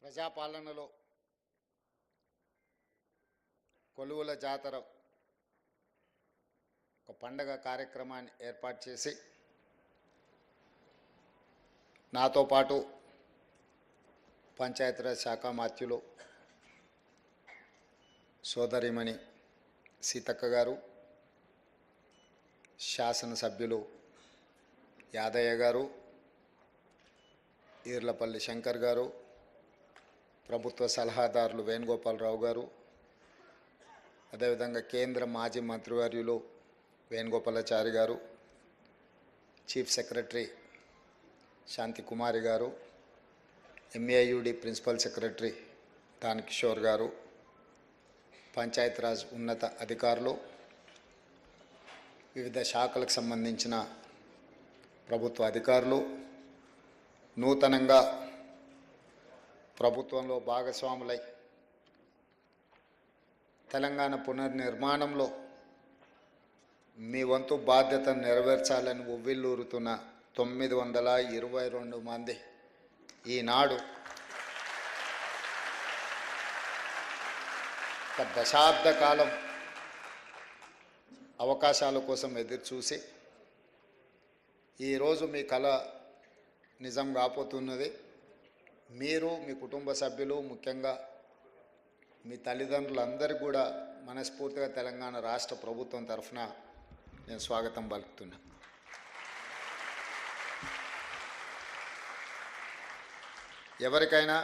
ప్రజాపాలనలో కొలువుల జాతర ఒక పండగ కార్యక్రమాన్ని ఏర్పాటు చేసి నాతో పాటు పంచాయతీరాజ్ శాఖ మాత్యులు సోదరిమణి సీతక్క గారు, శాసనసభ్యులు యాదయ్య గారు, ఈర్లపల్లి శంకర్ గారు, ప్రభుత్వ సలహాదారులు వేణుగోపాలరావు గారు, అదేవిధంగా కేంద్ర మాజీ మంత్రివర్యులు వేణుగోపాలాచారి గారు, చీఫ్ సెక్రటరీ శాంతికుమారి గారు, ఎంఏయుడి ప్రిన్సిపల్ సెక్రటరీ దానకిషోర్ గారు, పంచాయతీరాజ్ ఉన్నత అధికారులు, వివిధ శాఖలకు సంబంధించిన ప్రభుత్వ అధికారులు, నూతనంగా ప్రభుత్వంలో భాగస్వాములై తెలంగాణ పునర్నిర్మాణంలో మీ వంతు బాధ్యతను నెరవేర్చాలని ఉవ్విళ్ళూరుతున్న 922 మంది ఈనాడు ఒక దశాబ్ద కాలం అవకాశాల కోసం ఎదురుచూసి ఈరోజు మీ కళ నిజం కాపోతున్నది. మీరు, మీ కుటుంబ సభ్యులు, ముఖ్యంగా మీ తల్లిదండ్రులందరికీ కూడా మనస్ఫూర్తిగా తెలంగాణ రాష్ట్ర ప్రభుత్వం తరఫున నేను స్వాగతం పలుకుతున్నా. ఎవరికైనా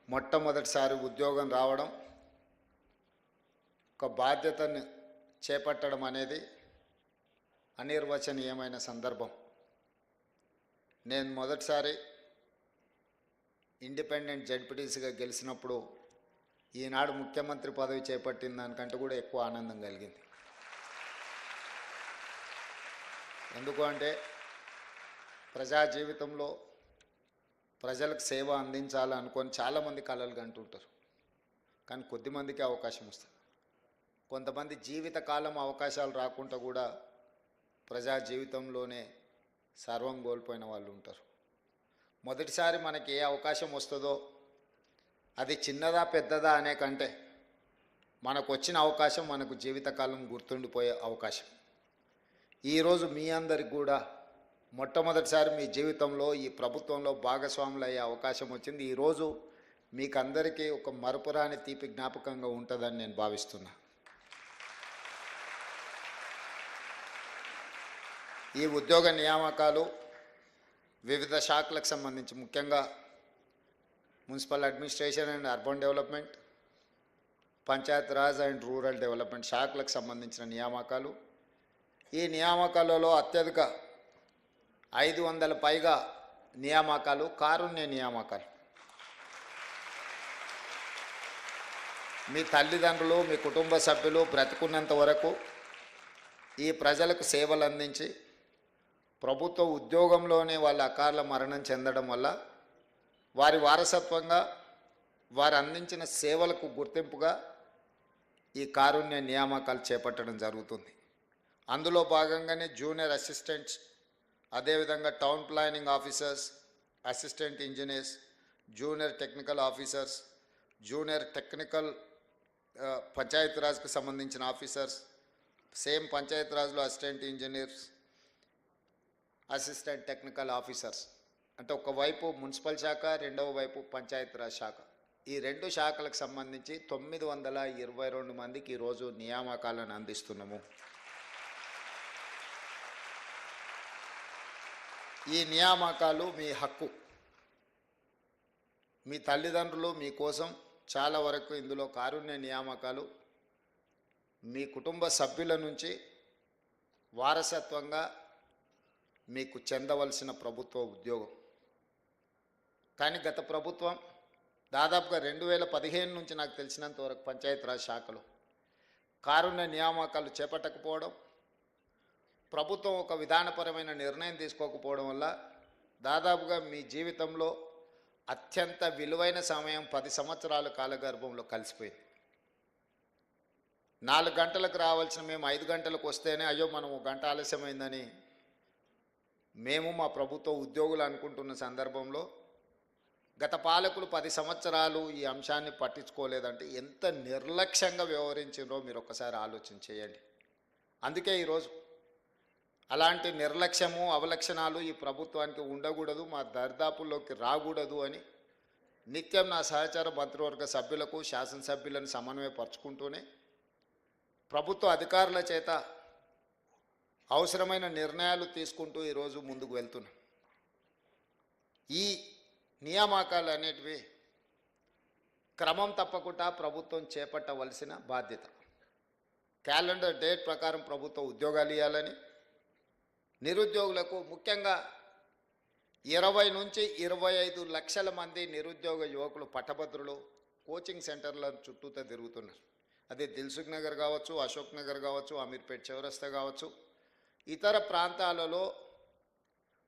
మొట్టమొదటిసారి ఉద్యోగం రావడం, ఒక బాధ్యతను చేపట్టడం అనేది అనిర్వచనీయమైన సందర్భం. నేను మొదటిసారి ఇండిపెండెంట్ జడ్పీటీసీగా గెలిచినప్పుడు ఈనాడు ముఖ్యమంత్రి పదవి చేపట్టిన దానికంటే కూడా ఎక్కువ ఆనందం కలిగింది. ఎందుకు అంటే ప్రజా జీవితంలో ప్రజలకు సేవ అందించాలనుకొని చాలామంది కలలు కంటుంటారు, కానీ కొద్దిమందికి అవకాశం వస్తుంది. కొంతమంది జీవితకాలం అవకాశాలు రాకుండా కూడా ప్రజా జీవితంలోనే సర్వం కోల్పోయిన వాళ్ళు ఉంటారు. మొదటిసారి మనకి ఏ అవకాశం వస్తుందో అది చిన్నదా పెద్దదా అనే కంటే మనకు వచ్చిన అవకాశం మనకు జీవితకాలం గుర్తుండిపోయే అవకాశం. ఈరోజు మీ అందరికి కూడా మొట్టమొదటిసారి మీ జీవితంలో ఈ ప్రభుత్వంలో భాగస్వాములు అయ్యే అవకాశం వచ్చింది. ఈరోజు మీకు అందరికీ ఒక మరపురాని తీపి జ్ఞాపకంగా ఉంటుందని నేను భావిస్తున్నా. ఈ ఉద్యోగ నియామకాలు వివిధ శాఖలకు సంబంధించి, ముఖ్యంగా municipal administration and urban development, Panchayati Raj and rural development శాఖలకు సంబంధించిన నియామకాలు. ఈ నియామకాలలో అత్యధిక 500 పైగా నియామకాలు కారుణ్య నియామకాలు. మీ తల్లిదండ్రులు, మీ కుటుంబ సభ్యులు బ్రతుకున్నంత వరకు ఈ ప్రజలకు సేవలు అందించి ప్రభుత్వ ఉద్యోగంలోనే వాళ్ళ అకాల మరణం చెందడం వల్ల వారి వారసత్వంగా వారు అందించిన సేవలకు గుర్తింపుగా ఈ కారుణ్య నియామకాలు చేపట్టడం జరుగుతుంది. అందులో భాగంగానే జూనియర్ అసిస్టెంట్స్, అదేవిధంగా town planning officers, assistant engineers, junior technical officers, junior technical పంచాయతీరాజ్కు సంబంధించిన ఆఫీసర్స్, సేమ్ పంచాయతీరాజ్లో assistant engineers, assistant technical officers, అంటే ఒకవైపు మున్సిపల్ శాఖ, రెండవ వైపు పంచాయతీరాజ్ శాఖ. ఈ రెండు శాఖలకు సంబంధించి 922 మందికి ఈరోజు నియామకాలను అందిస్తున్నాము. ఈ నియామకాలు మీ హక్కు. మీ తల్లిదండ్రులు మీకోసం చాలా వరకు ఇందులో కారుణ్య నియామకాలు మీ కుటుంబ సభ్యుల నుంచి వారసత్వంగా మీకు చెందవలసిన ప్రభుత్వ ఉద్యోగం. కానీ గత ప్రభుత్వం దాదాపుగా 2015 నుంచి నాకు తెలిసినంత వరకు పంచాయతీరాజ్ శాఖలో కారుణ్య నియామకాలు చేపట్టకపోవడం, ప్రభుత్వం ఒక విధానపరమైన నిర్ణయం తీసుకోకపోవడం వల్ల దాదాపుగా మీ జీవితంలో అత్యంత విలువైన సమయం 10 సంవత్సరాల కాలగర్భంలో కలిసిపోయింది. 4 గంటలకు రావాల్సిన మేము 5 గంటలకు వస్తేనే అయ్యో మనం 1 గంట ఆలస్యమైందని మేము మా ప్రభుత్వ ఉద్యోగులు అనుకుంటున్న సందర్భంలో గత పాలకులు 10 సంవత్సరాలు ఈ అంశాన్ని పట్టించుకోలేదంటే ఎంత నిర్లక్ష్యంగా వ్యవహరించారో మీరు ఒక్కసారి ఆలోచన చేయండి. అందుకే ఈరోజు అలాంటి నిర్లక్ష్యము అవలక్షణాలు ఈ ప్రభుత్వానికి ఉండకూడదు, మా దరిదాపుల్లోకి రాకూడదు అని నిత్యం నా సహచార మంత్రివర్గ సభ్యులకు శాసనసభ్యులను సమన్వయపరుచుకుంటూనే ప్రభుత్వ అధికారుల చేత అవసరమైన నిర్ణయాలు తీసుకుంటూ ఈరోజు ముందుకు వెళ్తున్నాం. ఈ నియామకాలు అనేటివి క్రమం తప్పకుండా ప్రభుత్వం చేపట్టవలసిన బాధ్యత. క్యాలెండర్ డేట్ ప్రకారం ప్రభుత్వ ఉద్యోగాలు ఇవ్వాలని, నిరుద్యోగులకు ముఖ్యంగా 20 నుంచి 25 లక్షల మంది నిరుద్యోగ యువకులు పట్టభద్రులు కోచింగ్ సెంటర్ల చుట్టూతో తిరుగుతున్నారు. అదే దిల్సుఖ్ నగర్ కావచ్చు, అశోక్ నగర్ కావచ్చు, అమీర్పేట్ చౌరస్తా కావచ్చు, ఇతర ప్రాంతాలలో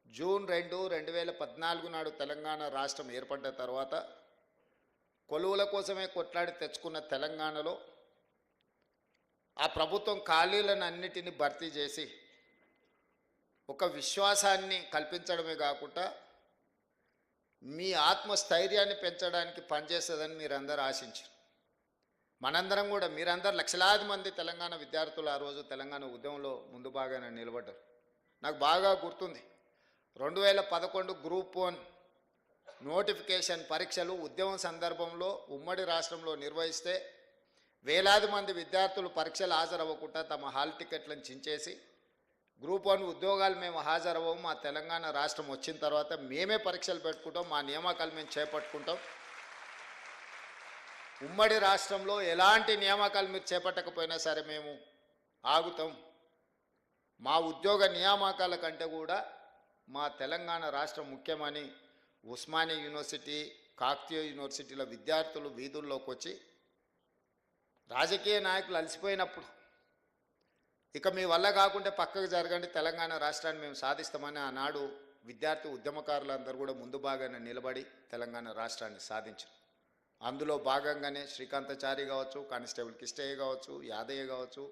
జూన్ 2, 2014 నాడు తెలంగాణ రాష్ట్రం ఏర్పడ్డ తర్వాత కొలువుల కోసమే కొట్లాడి తెచ్చుకున్న తెలంగాణలో ఆ ప్రభుత్వం ఖాళీలను అన్నిటినీ భర్తీ చేసి ఒక విశ్వాసాన్ని కల్పించడమే కాకుండా మీ ఆత్మస్థైర్యాన్ని పెంచడానికి పనిచేస్తుందని మీరందరూ ఆశించారు. మనందరం కూడా, మీరందరూ లక్షలాది మంది తెలంగాణ విద్యార్థులు ఆ రోజు తెలంగాణ ఉద్యమంలో ముందు బాగానే నిలబడ్డారు. నాకు బాగా గుర్తుంది, 2011 గ్రూప్ 1 నోటిఫికేషన్ పరీక్షలు ఉద్యమం సందర్భంలో ఉమ్మడి రాష్ట్రంలో నిర్వహిస్తే వేలాది మంది విద్యార్థులు పరీక్షలు హాజరవ్వకుండా తమ హాల్ టికెట్లను చించేసి గ్రూప్ 1 ఉద్యోగాలు మేము హాజరవ్వము, మా తెలంగాణ రాష్ట్రం వచ్చిన తర్వాత మేమే పరీక్షలు పెట్టుకుంటాం, మా నియామకాలు మేము చేపట్టుకుంటాం, ఉమ్మడి రాష్ట్రంలో ఎలాంటి నియామకాలు మీరు చేపట్టకపోయినా సరే మేము ఆగుతాం, మా ఉద్యోగ నియామకాల కంటే కూడా మా తెలంగాణ రాష్ట్రం ముఖ్యమని ఉస్మానియా యూనివర్సిటీ, కాకతీయ యూనివర్సిటీల విద్యార్థులు వీధుల్లోకి వచ్చి రాజకీయ నాయకులు అలసిపోయినప్పుడు ఇక మీ వల్ల కాకుంటే పక్కకు జరగండి, తెలంగాణ రాష్ట్రాన్ని మేము సాధిస్తామని ఆనాడు విద్యార్థి ఉద్యమకారులందరూ కూడా ముందు భాగానే నిలబడి తెలంగాణ రాష్ట్రాన్ని సాధించారు. అందులో భాగంగానే శ్రీకాంతాచారి కావచ్చు, కానిస్టేబుల్ కిష్టయ్య కావచ్చు, యాదయ్య కావచ్చు,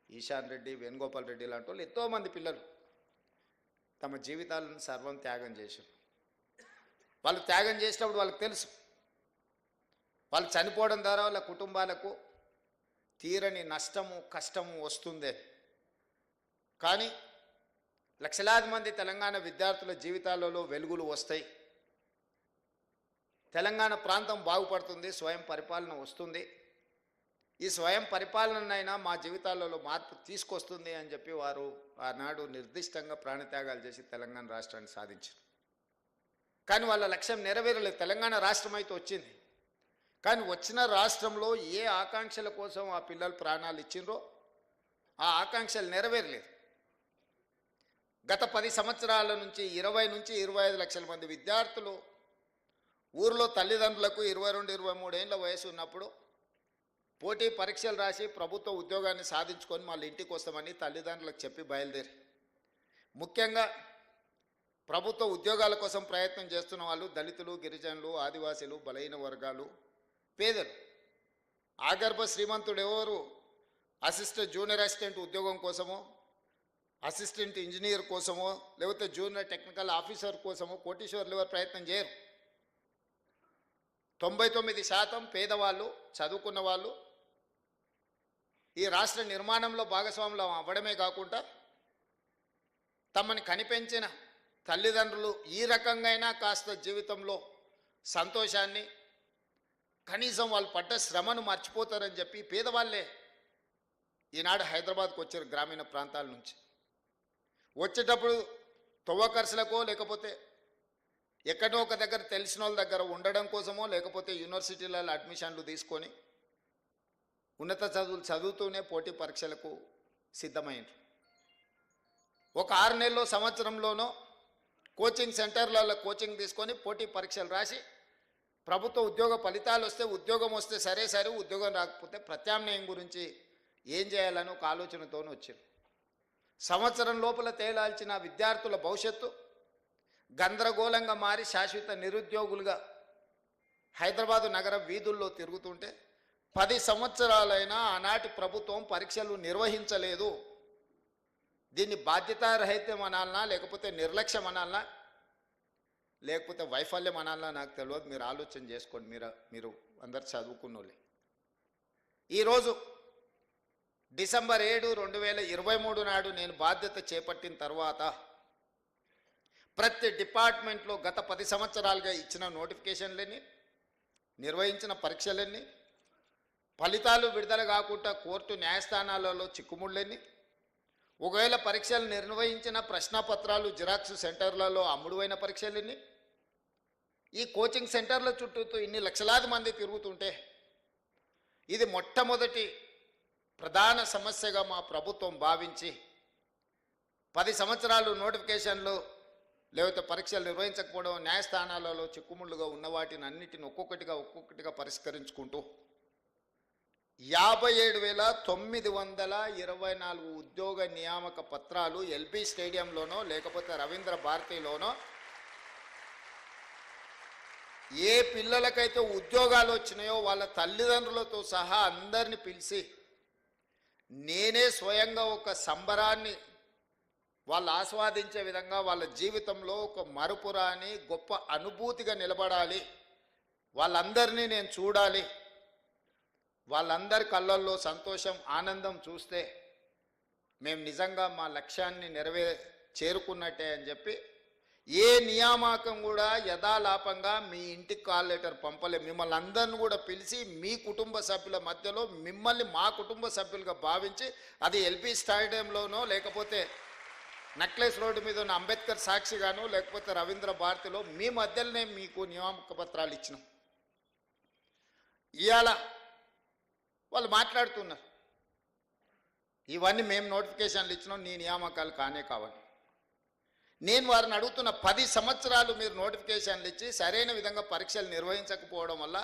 ఈశాన్ రెడ్డి, వేణుగోపాల్ రెడ్డి లాంటి వాళ్ళు ఎంతోమంది పిల్లలు తమ జీవితాలను సర్వం త్యాగం చేశారు. వాళ్ళు త్యాగం చేసినప్పుడు వాళ్ళకి తెలుసు, వాళ్ళు చనిపోవడం ద్వారా వాళ్ళ కుటుంబాలకు తీరని నష్టము కష్టము వస్తుంది. కానీ లక్షలాది మంది తెలంగాణ విద్యార్థుల జీవితాలలో వెలుగులు వస్తాయి, తెలంగాణ ప్రాంతం బాగుపడుతుంది, స్వయం పరిపాలన వస్తుంది, ఈ స్వయం పరిపాలనైనా మా జీవితాలలో మార్పు తీసుకొస్తుంది అని చెప్పి వారు ఆనాడు నిర్దిష్టంగా ప్రాణత్యాగాలు చేసి తెలంగాణ రాష్ట్రాన్ని సాధించారు. కానీ వాళ్ళ లక్ష్యం నెరవేరలేదు. తెలంగాణ రాష్ట్రం అయితే వచ్చింది, కానీ వచ్చిన రాష్ట్రంలో ఏ ఆకాంక్షల కోసం ఆ పిల్లలు ప్రాణాలు ఇచ్చిండ్రో ఆ ఆకాంక్షలు నెరవేరలేదు. గత 10 సంవత్సరాల నుంచి 20 నుంచి 25 లక్షల మంది విద్యార్థులు ఊరిలో తల్లిదండ్రులకు 22, 23 ఏళ్ళ వయసు ఉన్నప్పుడు పోటీ పరీక్షలు రాసి ప్రభుత్వ ఉద్యోగాన్ని సాధించుకొని మళ్ళీ ఇంటికి వస్తామని తల్లిదండ్రులకు చెప్పి బయలుదేరి, ముఖ్యంగా ప్రభుత్వ ఉద్యోగాల కోసం ప్రయత్నం చేస్తున్న వాళ్ళు దళితులు, గిరిజనులు, ఆదివాసీలు, బలహీన వర్గాలు, పేదలు. ఆగర్భ శ్రీమంతుడు ఎవరు అసిస్టెంట్ జూనియర్ అసిస్టెంట్ ఉద్యోగం కోసమో, అసిస్టెంట్ ఇంజనీర్ కోసమో, లేకపోతే జూనియర్ టెక్నికల్ ఆఫీసర్ కోసమో కోటీశ్వర్లు ఎవరు ప్రయత్నం చేయరు. 99% పేదవాళ్ళు, చదువుకున్న వాళ్ళు ఈ రాష్ట్ర నిర్మాణంలో భాగస్వాములు అవ్వడమే కాకుండా తమని కనిపెంచిన తల్లిదండ్రులు ఈ రకంగా కాస్త జీవితంలో సంతోషాన్ని, కనీసం వాళ్ళు పడ్డ శ్రమను మర్చిపోతారని చెప్పి పేదవాళ్ళే ఈనాడు హైదరాబాద్కు వచ్చారు గ్రామీణ ప్రాంతాల నుంచి. వచ్చేటప్పుడు తొవ్వ ఖర్చులకో, లేకపోతే ఎక్కడో ఒక దగ్గర తెలిసిన వాళ్ళ దగ్గర ఉండడం కోసమో, లేకపోతే యూనివర్సిటీలలో అడ్మిషన్లు తీసుకొని ఉన్నత చదువులు చదువుతూనే పోటీ పరీక్షలకు సిద్ధమైంది. ఒక 6 నెలల్లో సంవత్సరంలోనో కోచింగ్ సెంటర్లలో కోచింగ్ తీసుకొని పోటీ పరీక్షలు రాసి ప్రభుత్వ ఉద్యోగ ఫలితాలు వస్తే ఉద్యోగం వస్తే సరే, ఉద్యోగం రాకపోతే ప్రత్యామ్నాయం గురించి ఏం చేయాలని ఒక ఆలోచనతోనే వచ్చారు. సంవత్సరం లోపల తేలాల్చిన విద్యార్థుల భవిష్యత్తు గందరగోళంగా మారి శాశ్వత నిరుద్యోగులుగా హైదరాబాదు నగర వీధుల్లో తిరుగుతుంటే 10 సంవత్సరాలైనా ఆనాటి ప్రభుత్వం పరీక్షలు నిర్వహించలేదు. దీన్ని బాధ్యతారహిత్యం అనాలనా, లేకపోతే నిర్లక్ష్యం అనాలనా? లేకపోతే వైఫల్యం అనాలా నాకు తెలియదు. మీరు ఆలోచన చేసుకోండి. మీరు అందరు చదువుకున్నోళ్ళే. ఈరోజు డిసెంబర్ 7, 2023 నాడు నేను బాధ్యత చేపట్టిన తర్వాత ప్రతి డిపార్ట్మెంట్లో గత 10 సంవత్సరాలుగా ఇచ్చిన నోటిఫికేషన్లన్నీ, నిర్వహించిన పరీక్షలన్నీ, ఫలితాలు విడుదల కాకుండా కోర్టు న్యాయస్థానాలలో చిక్కుముళ్ళని, ఒకవేళ పరీక్షలు నిర్వహించిన ప్రశ్నపత్రాలు జిరాక్స్ సెంటర్లలో అమ్ముడువైన పరీక్షలన్నీ, ఈ కోచింగ్ సెంటర్ల చుట్టూ ఇన్ని లక్షలాది మంది తిరుగుతుంటే ఇది మొట్టమొదటి ప్రధాన సమస్యగా మా ప్రభుత్వం భావించి 10 సంవత్సరాలు నోటిఫికేషన్లు లేకపోతే పరీక్షలు నిర్వహించకపోవడం, న్యాయస్థానాలలో చిక్కుముళ్ళుగా ఉన్న వాటిని అన్నిటిని ఒక్కొక్కటిగా పరిష్కరించుకుంటూ 57,924 ఉద్యోగ నియామక పత్రాలు ఎల్బీ స్టేడియంలోనో లేకపోతే రవీంద్ర భారతిలోనో ఏ పిల్లలకైతే ఉద్యోగాలు వచ్చినాయో వాళ్ళ తల్లిదండ్రులతో సహా అందరిని పిలిచి నేనే స్వయంగా ఒక సంబరాన్ని వాళ్ళు ఆస్వాదించే విధంగా వాళ్ళ జీవితంలో ఒక మరుపురాని గొప్ప అనుభూతిగా నిలబడాలి, వాళ్ళందరినీ నేను చూడాలి, వాళ్ళందరి కళ్ళల్లో సంతోషం ఆనందం చూస్తే మేము నిజంగా మా లక్ష్యాన్ని చేరుకున్నట్టే అని చెప్పి ఏ నియామకం కూడా యథాలాపంగా మీ ఇంటికి కాల్ లెటర్ పంపలే. మిమ్మల్ని అందరిని కూడా పిలిచి మీ కుటుంబ సభ్యుల మధ్యలో మిమ్మల్ని మా కుటుంబ సభ్యులుగా భావించి అది ఎల్బీ స్టేడియంలోనో లేకపోతే నక్లెస్ రోడ్డు మీద ఉన్న అంబేద్కర్ సాక్షిగానో లేకపోతే రవీంద్ర భారతిలో మీ మధ్యలోనే మీకు నియామక పత్రాలు ఇచ్చినాం. ఇవాళ వాళ్ళు మాట్లాడుతున్నారు ఇవన్నీ మేము నోటిఫికేషన్లు ఇచ్చినాం, నీ నియామకాలు కానే కావాలి. నేను వారిని అడుగుతున్న 10 సంవత్సరాలు మీరు నోటిఫికేషన్లు ఇచ్చి సరైన విధంగా పరీక్షలు నిర్వహించకపోవడం వల్ల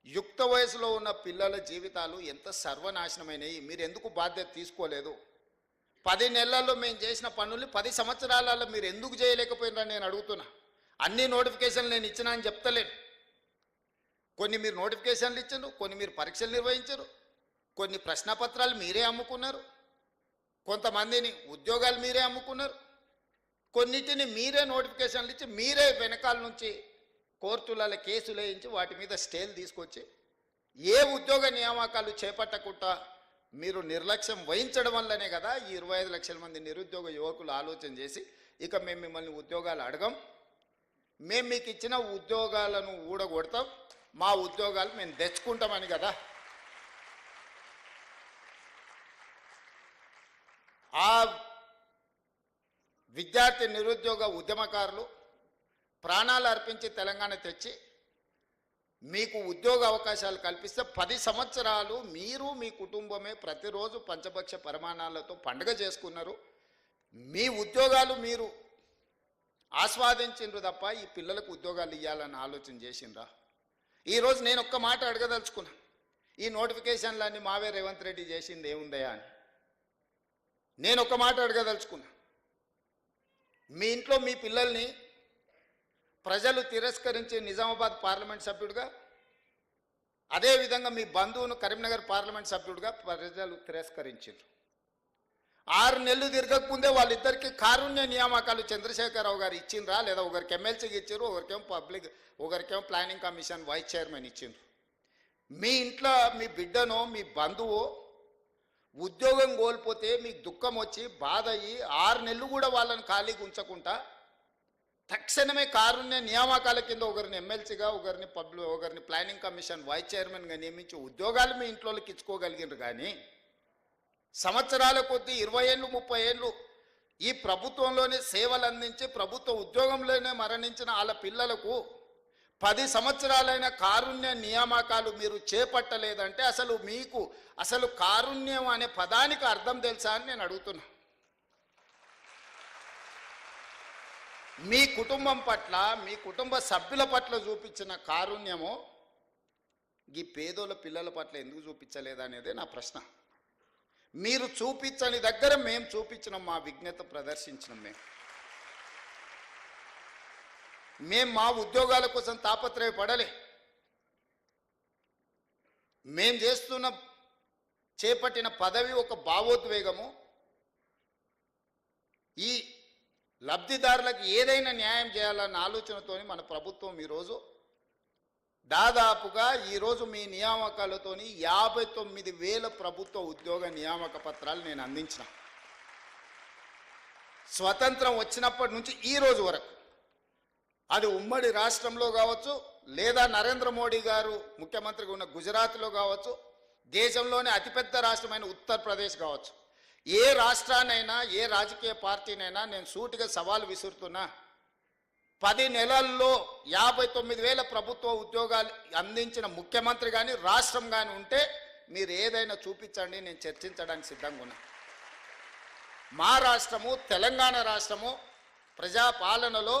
యుక్త వయసులో ఉన్న పిల్లల జీవితాలు ఎంత సర్వనాశనమైనవి. మీరు ఎందుకు బాధ్యత తీసుకోలేదు? 10 నెలల్లో మేము చేసిన పనులు 10 సంవత్సరాలలో మీరు ఎందుకు చేయలేకపోయినారని నేను అడుగుతున్నా. అన్ని నోటిఫికేషన్లు నేను ఇచ్చినా అని చెప్తలేను. కొన్ని మీరు నోటిఫికేషన్లు ఇచ్చారు, కొన్ని మీరు పరీక్షలు నిర్వహించారు, కొన్ని ప్రశ్నపత్రాలు మీరే అమ్ముకున్నారు, కొంతమందిని ఉద్యోగాలు మీరే అమ్ముకున్నారు, కొన్నిటిని మీరే నోటిఫికేషన్లు ఇచ్చి మీరే వెనకాల నుంచి కోర్టులలో కేసులు వేయించి వాటి మీద స్టేలు తీసుకొచ్చి ఏ ఉద్యోగ నియామకాలు చేపట్టకుండా మీరు నిర్లక్ష్యం వహించడం వల్లనే కదా ఈ 25 లక్షల మంది నిరుద్యోగ యువకులు ఆలోచన చేసి ఇక మేము మిమ్మల్ని ఉద్యోగాలు అడగం, మేము మీకు ఇచ్చిన ఉద్యోగాలను ఊడగొడతాం, మా ఉద్యోగాలు మేము తెచ్చుకుంటామని కదా ఆ విద్యార్థి నిరుద్యోగ ఉద్యమకారులు ప్రాణాలు అర్పించి తెలంగాణ తెచ్చి మీకు ఉద్యోగ అవకాశాలు కల్పిస్తే 10 సంవత్సరాలు మీరు మీ కుటుంబమే ప్రతిరోజు పంచభక్ష పరిమాణాలతో పండుగ చేసుకున్నారు. మీ ఉద్యోగాలు మీరు ఆస్వాదించిండ్రు తప్ప ఈ పిల్లలకు ఉద్యోగాలు ఇవ్వాలని ఆలోచన చేసిండ్రా? ఈరోజు నేను ఒక్క మాట అడగదలుచుకున్నా, ఈ నోటిఫికేషన్లన్నీ మావే రేవంత్ రెడ్డి చేసింది ఏముందయా అని నేను ఒక్క మాట అడగదలుచుకున్నా. మీ ఇంట్లో మీ పిల్లల్ని ప్రజలు తిరస్కరించి నిజామాబాద్ పార్లమెంట్ సభ్యుడిగా, అదేవిధంగా మీ బంధువును కరీంనగర్ పార్లమెంట్ సభ్యుడిగా ప్రజలు తిరస్కరించారు. 6 నెలలు తిరగకముందే వాళ్ళిద్దరికి కారుణ్య నియామకాలు చంద్రశేఖరరావు గారు ఇచ్చిండ్రా? లేదా ఒకరికి ఎమ్మెల్సీకి ఇచ్చారు, ఒకరికేమో ప్లానింగ్ కమిషన్ వైస్ చైర్మన్ ఇచ్చిండ్రు. మీ ఇంట్లో మీ బిడ్డనో మీ బంధువో ఉద్యోగం కోల్పోతే మీకు దుఃఖం వచ్చి బాధ అయ్యి 6 నెలలు కూడా వాళ్ళని ఖాళీగా ఉంచకుండా తక్షణమే కారుణ్య నియామకాల కింద ఒకరిని ఎమ్మెల్సీగా, ఒకరిని ప్లానింగ్ కమిషన్ వైస్ చైర్మన్గా నియమించి ఉద్యోగాలు మీ ఇంట్లోకి ఇచ్చుకోగలిగినారు. కానీ సంవత్సరాల కొద్దీ 20 ఏళ్ళు 30 ఏళ్ళు ఈ ప్రభుత్వంలోనే సేవలు అందించి ప్రభుత్వ ఉద్యోగంలోనే మరణించిన వాళ్ళ పిల్లలకు 10 సంవత్సరాలైన కారుణ్య నియామకాలు మీరు చేపట్టలేదంటే అసలు కారుణ్యం అనే పదానికి అర్థం తెలుసా అని నేను అడుగుతున్నా. మీ కుటుంబం పట్ల, మీ కుటుంబ సభ్యుల పట్ల చూపించిన కారుణ్యము ఈ పేదోళ్ళ పిల్లల పట్ల ఎందుకు చూపించలేదనేదే నా ప్రశ్న. మీరు చూపించని దగ్గర మేము చూపించినాం, మా విజ్ఞత ప్రదర్శించినాం. మేము మా ఉద్యోగాల కోసం తాపత్రయపడలే. మేం చేపట్టిన పదవి ఒక భావోద్వేగము. ఈ లబ్ధిదారులకు ఏదైనా న్యాయం చేయాలన్న ఆలోచనతో మన ప్రభుత్వం ఈరోజు దాదాపుగా ఈరోజు మీ నియామకాలతోని 59,000 ప్రభుత్వ ఉద్యోగ నియామక పత్రాలు నేను అందించిన. స్వతంత్రం వచ్చినప్పటి నుంచి ఈ రోజు వరకు అది ఉమ్మడి రాష్ట్రంలో కావచ్చు, లేదా నరేంద్ర మోడీ గారు ముఖ్యమంత్రిగా ఉన్న గుజరాత్లో కావచ్చు, దేశంలోనే అతిపెద్ద రాష్ట్రమైన ఉత్తరప్రదేశ్ కావచ్చు, ఏ రాష్ట్రాన్నైనా ఏ రాజకీయ పార్టీనైనా నేను సూటిగా సవాల్ విసురుతున్నా, 10 నెలల్లో 59,000 ప్రభుత్వ ఉద్యోగాలు అందించిన ముఖ్యమంత్రి కానీ రాష్ట్రం కానీ ఉంటే మీరు ఏదైనా చూపించండి, నేను చర్చించడానికి సిద్ధంగా ఉన్నా. మా రాష్ట్రము తెలంగాణ రాష్ట్రము ప్రజాపాలనలో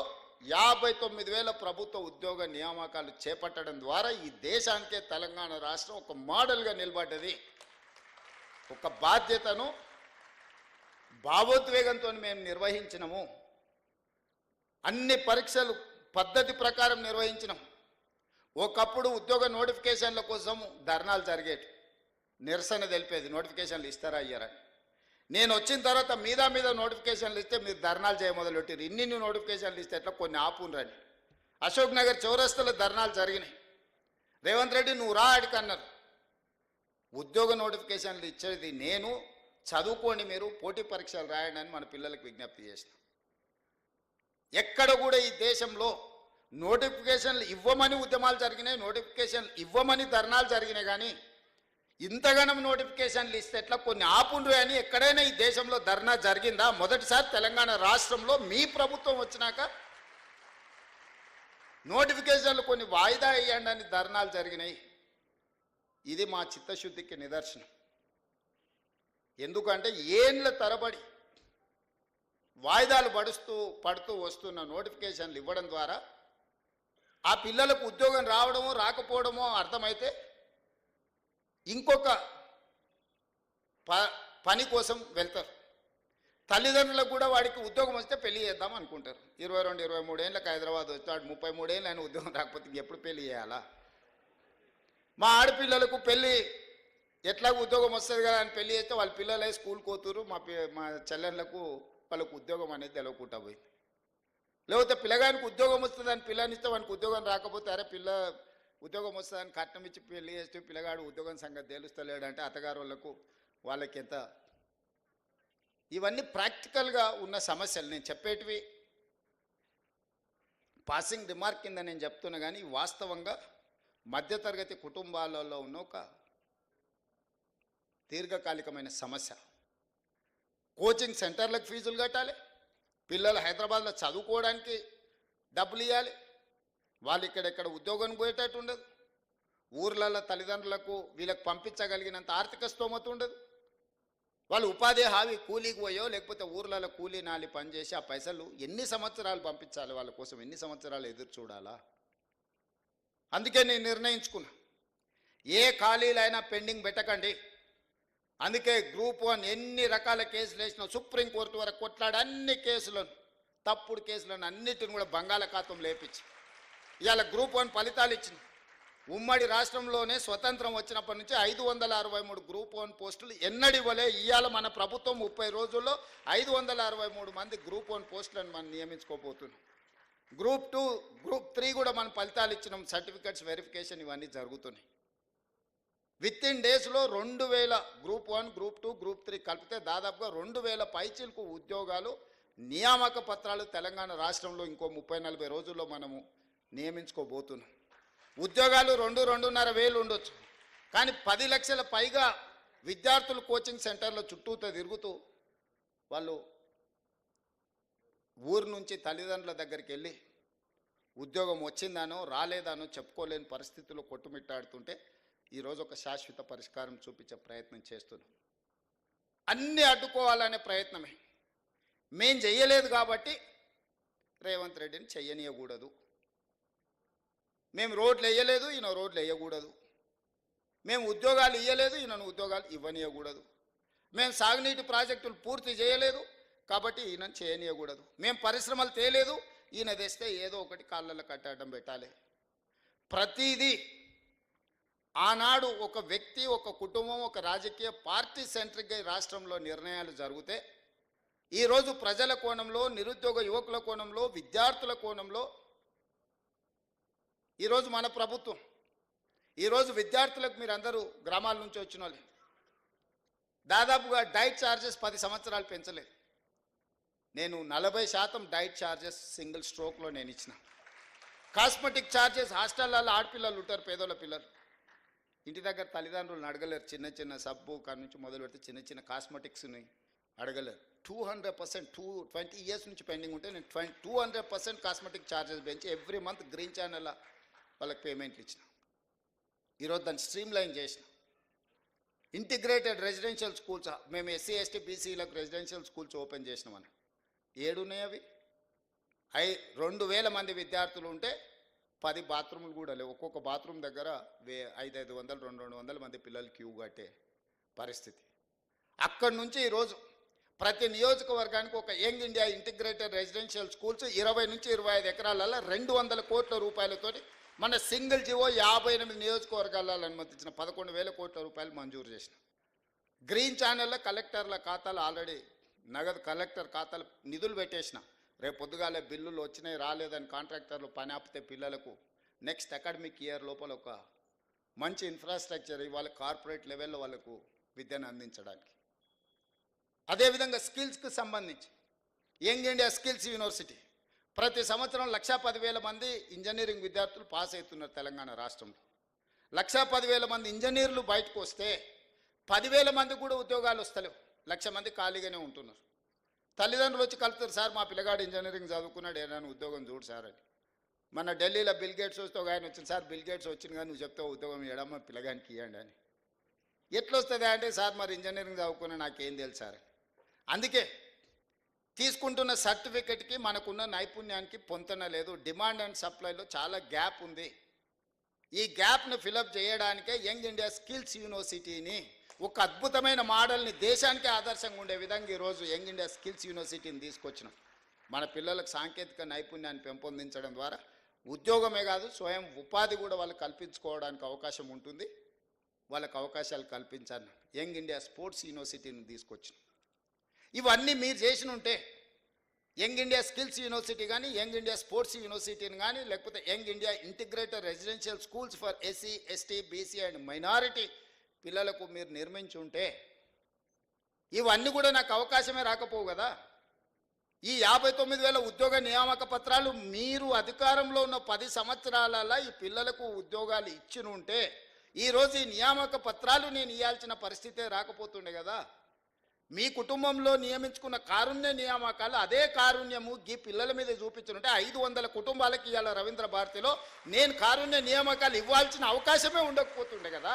59,000 ప్రభుత్వ ఉద్యోగ నియామకాలు చేపట్టడం ద్వారా ఈ దేశానికే తెలంగాణ రాష్ట్రం ఒక మోడల్గా నిలబడ్డది. ఒక బాధ్యతను భావోద్వేగంతో మేము నిర్వహించినము. అన్ని పరీక్షలు పద్ధతి ప్రకారం నిర్వహించినాం. ఒకప్పుడు ఉద్యోగ నోటిఫికేషన్ల కోసం ధర్నాలు జరిగేవి, నిరసన తెలిపేది నోటిఫికేషన్లు ఇస్తారా అయ్యారా. నేను వచ్చిన తర్వాత మీద నోటిఫికేషన్లు ఇస్తే మీరు ధర్నాలు చేయ మొదలుపెట్టారు. ఇన్ని నోటిఫికేషన్లు ఇస్తే ఎట్లా కొన్ని ఆపునరని అశోక్ నగర్ చౌరస్తలో ధర్నాలు జరిగినాయి. రేవంత్ రెడ్డి నువ్వు రా అడికి అన్నారు. ఉద్యోగ నోటిఫికేషన్లు ఇచ్చేది నేను, చదువుకోండి, మీరు పోటీ పరీక్షలు రాయండి అని మన పిల్లలకు విజ్ఞప్తి చేసిన. ఎక్కడ కూడా ఈ దేశంలో నోటిఫికేషన్లు ఇవ్వమని ఉద్యమాలు జరిగినాయి, నోటిఫికేషన్లు ఇవ్వమని ధర్నాలు జరిగినాయి. కానీ ఇంతగానం నోటిఫికేషన్లు ఇస్తే ఎట్లా కొన్ని ఆపుండ్రు అని ఎక్కడైనా ఈ దేశంలో ధర్నా జరిగిందా? మొదటిసారి తెలంగాణ రాష్ట్రంలో మీ ప్రభుత్వం వచ్చినాక నోటిఫికేషన్లు కొన్ని వాయిదా వేయండి అని ధర్నాలు జరిగినాయి. ఇది మా చిత్తశుద్ధికి నిదర్శనం. ఎందుకంటే ఏండ్ల తరబడి వాయిదాలు పడుతూ వస్తున్న నోటిఫికేషన్లు ఇవ్వడం ద్వారా ఆ పిల్లలకు ఉద్యోగం రావడమో రాకపోవడమో అర్థమైతే ఇంకొక పని కోసం వెళ్తారు. తల్లిదండ్రులకు కూడా వాడికి ఉద్యోగం వస్తే పెళ్లి చేద్దాం అనుకుంటారు. 22-23 ఏళ్ళకి హైదరాబాద్ వచ్చాడు, 33 ఏళ్ళు ఆయన ఉద్యోగం రాకపోతే ఎప్పుడు పెళ్లి చేయాలా? మా ఆడపిల్లలకు పెళ్ళి ఎట్లా ఉద్యోగం వస్తుంది కదా అని పెళ్లి చేస్తే వాళ్ళ పిల్లలే స్కూల్కి పోతురు. మా చెల్లెళ్ళకు వాళ్ళకు ఉద్యోగం అనేది తెలియకుండా పోయింది. లేకపోతే పిల్లగానికి ఉద్యోగం వస్తుందని పిల్లనిస్తే వానికి ఉద్యోగం రాకపోతే అరే పిల్ల ఉద్యోగం వస్తుందని కట్నం ఇచ్చి పెళ్లి చేస్తే పిల్లగాడు ఉద్యోగం సంగతి తెలుస్తలేడంటే అత్తగారు వాళ్ళకి ఎంత. ఇవన్నీ ప్రాక్టికల్గా ఉన్న సమస్యలు. నేను చెప్పేటివి పాసింగ్ రిమార్క్ కింద నేను చెప్తున్నా, కానీ వాస్తవంగా మధ్యతరగతి కుటుంబాలలో ఉన్న ఒక దీర్ఘకాలికమైన సమస్య. కోచింగ్ సెంటర్లకు ఫీజులు కట్టాలి, పిల్లలు హైదరాబాద్లో చదువుకోవడానికి డబ్బులు ఇవ్వాలి, వాళ్ళు ఇక్కడెక్కడ ఉద్యోగం పోయేటట్టు ఉండదు, ఊర్లలో తల్లిదండ్రులకు వీళ్ళకి పంపించగలిగినంత ఆర్థిక స్తోమత ఉండదు, వాళ్ళు ఉపాధి హామీ కూలీకి పోయో లేకపోతే ఊర్లలో కూలీ నాలి పనిచేసి ఆ పైసలు ఎన్ని సంవత్సరాలు పంపించాలి, వాళ్ళ కోసం ఎన్ని సంవత్సరాలు ఎదురు చూడాలా. అందుకే నేను నిర్ణయించుకున్నా, ఏ ఖాళీలైనా పెండింగ్ పెట్టకండి. అందుకే గ్రూప్ 1 ఎన్ని రకాల కేసులు వేసినా సుప్రీంకోర్టు వరకు కొట్లాడి అన్ని కేసులను, తప్పుడు కేసులను అన్నిటిని కూడా బంగాళాఖాతం లేపించి ఇవాళ గ్రూప్ 1 ఫలితాలు ఇచ్చిన. ఉమ్మడి రాష్ట్రంలోనే స్వతంత్రం వచ్చినప్పటి నుంచి 563 గ్రూప్ 1 పోస్టులు ఎన్నడివ్వలే. ఇవాళ మన ప్రభుత్వం 30 రోజుల్లో 563 మంది గ్రూప్ 1 పోస్టులను మనం నియమించుకోబోతున్నాం. గ్రూప్ 2, గ్రూప్ 3 కూడా మనం ఫలితాలు ఇచ్చినాం, సర్టిఫికెట్స్ వెరిఫికేషన్ ఇవన్నీ జరుగుతున్నాయి. విత్ ఇన్ డేస్లో 2,000 గ్రూప్ 1, గ్రూప్ 2, గ్రూప్ 3 కలిపితే దాదాపుగా 2,000 పైచిలకు ఉద్యోగాలు నియామక పత్రాలు తెలంగాణ రాష్ట్రంలో ఇంకో 30-40 రోజుల్లో మనము నియమించుకోబోతున్నాం. ఉద్యోగాలు 2-2.5 వేలు ఉండొచ్చు, కానీ 10 లక్షల పైగా విద్యార్థులు కోచింగ్ సెంటర్ల చుట్టూతో తిరుగుతూ వాళ్ళు ఊరు నుంచి తల్లిదండ్రుల దగ్గరికి వెళ్ళి ఉద్యోగం వచ్చిందానో రాలేదానో చెప్పుకోలేని పరిస్థితుల్లో కొట్టుమిట్టాడుతుంటే ఈరోజు ఒక శాశ్వత పరిష్కారం చూపించే ప్రయత్నం చేస్తున్నాం. అన్నీ అడ్డుకోవాలనే ప్రయత్నమే. మేం చెయ్యలేదు కాబట్టి రేవంత్ రెడ్డిని చెయ్యనీయకూడదు, మేము రోడ్లు వేయలేదు ఈయన రోడ్లు వేయకూడదు, మేము ఉద్యోగాలు ఇవ్వలేదు ఈయనను ఉద్యోగాలు ఇవ్వనీయకూడదు, మేము సాగునీటి ప్రాజెక్టులు పూర్తి చేయలేదు కాబట్టి ఈయనను చేయనీయకూడదు, మేము పరిశ్రమలు తేలేదు ఈయన తెస్తే ఏదో ఒకటి కాళ్ళల్లో కట్టడం పెట్టాలి. ప్రతిదీ ఆనాడు ఒక వ్యక్తి, ఒక కుటుంబం, ఒక రాజకీయ పార్టీ సెంట్రిక్గా రాష్ట్రంలో నిర్ణయాలు జరిగితే ఈరోజు ప్రజల కోణంలో, నిరుద్యోగ యువకుల కోణంలో, విద్యార్థుల కోణంలో ఈరోజు మన ప్రభుత్వం, ఈరోజు విద్యార్థులకు మీరందరూ గ్రామాల నుంచి వచ్చిన వాళ్ళే, దాదాపుగా డైట్ ఛార్జెస్ 10 సంవత్సరాలు పెంచలేదు. నేను 40% డైట్ ఛార్జెస్ సింగిల్ స్ట్రోక్లో నేను ఇచ్చిన. కాస్మెటిక్ ఛార్జెస్ హాస్టళ్ళల్లో ఆడపిల్లలు ఉంటారు, పేదోళ్ళ పిల్లలు ఇంటి దగ్గర తల్లిదండ్రులను అడగలేరు. చిన్న చిన్న సబ్బు కాడి నుంచి మొదలు పెడితే చిన్న చిన్న కాస్మెటిక్స్ని అడగలేరు. 200% 20 ఇయర్స్ నుంచి పెండింగ్ ఉంటే నేను 200% కాస్మెటిక్ ఛార్జెస్ పెంచి ఎవ్రీ మంత్ గ్రీన్ ఛానల్ వాళ్ళకి పేమెంట్లు ఇచ్చిన. ఈరోజు దాన్ని స్ట్రీమ్ లైన్ చేసిన. ఇంటిగ్రేటెడ్ రెసిడెన్షియల్ స్కూల్స్ మేము ఎస్సీ ఎస్టీ బీసీలకు రెసిడెన్షియల్ స్కూల్స్ ఓపెన్ చేసినామని 7 ఉన్నాయి. అవి 2000 మంది విద్యార్థులు ఉంటే 10 బాత్రూములు కూడా లేవు. ఒక్కొక్క బాత్రూమ్ దగ్గర 500 200 మంది పిల్లలు క్యూ కట్టే పరిస్థితి. అక్కడి నుంచి ఈరోజు ప్రతి నియోజకవర్గానికి ఒక young India integrated residential schools 20 నుంచి 25 ఎకరాలలో 200 కోట్ల రూపాయలతోటి మన సింగిల్ జీవో 58 నియోజకవర్గాలలో అనుమతించిన 11,000 కోట్ల రూపాయలు మంజూరు చేసిన. గ్రీన్ ఛానల్లో కలెక్టర్ల ఖాతాలు ఆల్రెడీ నగదు కలెక్టర్ ఖాతాలు నిధులు పెట్టేసిన. రేపు పొద్దుగాలే బిల్లులు వచ్చినాయి రాలేదని కాంట్రాక్టర్లు పని ఆపితే పిల్లలకు నెక్స్ట్ అకాడమిక్ ఇయర్ లోపల ఒక మంచి ఇన్ఫ్రాస్ట్రక్చర్ ఇవ్వాలి, కార్పొరేట్ లెవెల్లో వాళ్ళకు విద్యను అందించడానికి. అదేవిధంగా స్కిల్స్కి సంబంధించి యంగ్ ఇండియా స్కిల్స్ యూనివర్సిటీ ప్రతి సంవత్సరం 1,10,000 మంది ఇంజనీరింగ్ విద్యార్థులు పాస్ అవుతున్నారు తెలంగాణ రాష్ట్రంలో. 1,10,000 మంది ఇంజనీర్లు బయటకు వస్తే 10,000 మంది కూడా ఉద్యోగాలు వస్తలేవు. 1,00,000 మంది ఖాళీగానే ఉంటున్నారు. తల్లిదండ్రులు వచ్చి కలుపుతారు, సార్ మా పిల్లగాడు ఇంజనీరింగ్ చదువుకున్నాడు ఏదైనా ఉద్యోగం చూడు సార్ అని. మన ఢిల్లీలో బిల్ గేట్స్ వస్తే ఒక ఆయన వచ్చింది, సార్ బిల్ గేట్స్ వచ్చింది కానీ నువ్వు చెప్తే ఉద్యోగం ఇవ్వడమ్మా పిల్లగానికి ఇవ్వండి అని. ఎట్లా వస్తుంది అంటే, సార్ మరి ఇంజనీరింగ్ చదువుకున్నా నాకేం తెలుసు సార్. అందుకే తీసుకుంటున్న సర్టిఫికెట్కి మనకున్న నైపుణ్యానికి పొంతన లేదు. డిమాండ్ అండ్ సప్లైలో చాలా గ్యాప్ ఉంది. ఈ గ్యాప్ను ఫిలప్ చేయడానికే యంగ్ ఇండియా స్కిల్స్ యూనివర్సిటీని ఒక అద్భుతమైన మోడల్ని దేశానికి ఆదర్శంగా ఉండే విధంగా ఈరోజు యంగ్ ఇండియా స్కిల్స్ యూనివర్సిటీని తీసుకొచ్చినాం. మన పిల్లలకు సాంకేతిక నైపుణ్యాన్ని పెంపొందించడం ద్వారా ఉద్యోగమే కాదు స్వయం ఉపాధి కూడా వాళ్ళు కల్పించుకోవడానికి అవకాశం ఉంటుంది. వాళ్ళకు అవకాశాలు కల్పించాను యంగ్ ఇండియా స్పోర్ట్స్ యూనివర్సిటీని తీసుకొచ్చినాం. ఇవన్నీ మీరు చేసిన ఉంటే యంగ్ ఇండియా స్కిల్స్ యూనివర్సిటీ కానీ, యంగ్ ఇండియా స్పోర్ట్స్ యూనివర్సిటీని కానీ, లేకపోతే young India integrated residential schools for SC ST BC and minority పిల్లలకు మీరు నిర్మించి ఉంటే ఇవన్నీ కూడా నాకు అవకాశమే రాకపోవు కదా. ఈ 59,000 ఉద్యోగ నియామక పత్రాలు మీరు అధికారంలో ఉన్న 10 సంవత్సరాలలో ఈ పిల్లలకు ఉద్యోగాలు ఇచ్చి ఉంటే ఈరోజు ఈ నియామక పత్రాలు నేను ఇవ్వాల్సిన పరిస్థితే రాకపోతుండే కదా. మీ కుటుంబంలో నియమించుకున్న కారుణ్య నియామకాలు అదే కారుణ్యము ఈ పిల్లల మీద చూపించుంటే 500 కుటుంబాలకి ఇవాళ రవీంద్ర భారతిలో నేను కారుణ్య నియామకాలు ఇవ్వాల్సిన అవకాశమే ఉండకపోతుండే కదా.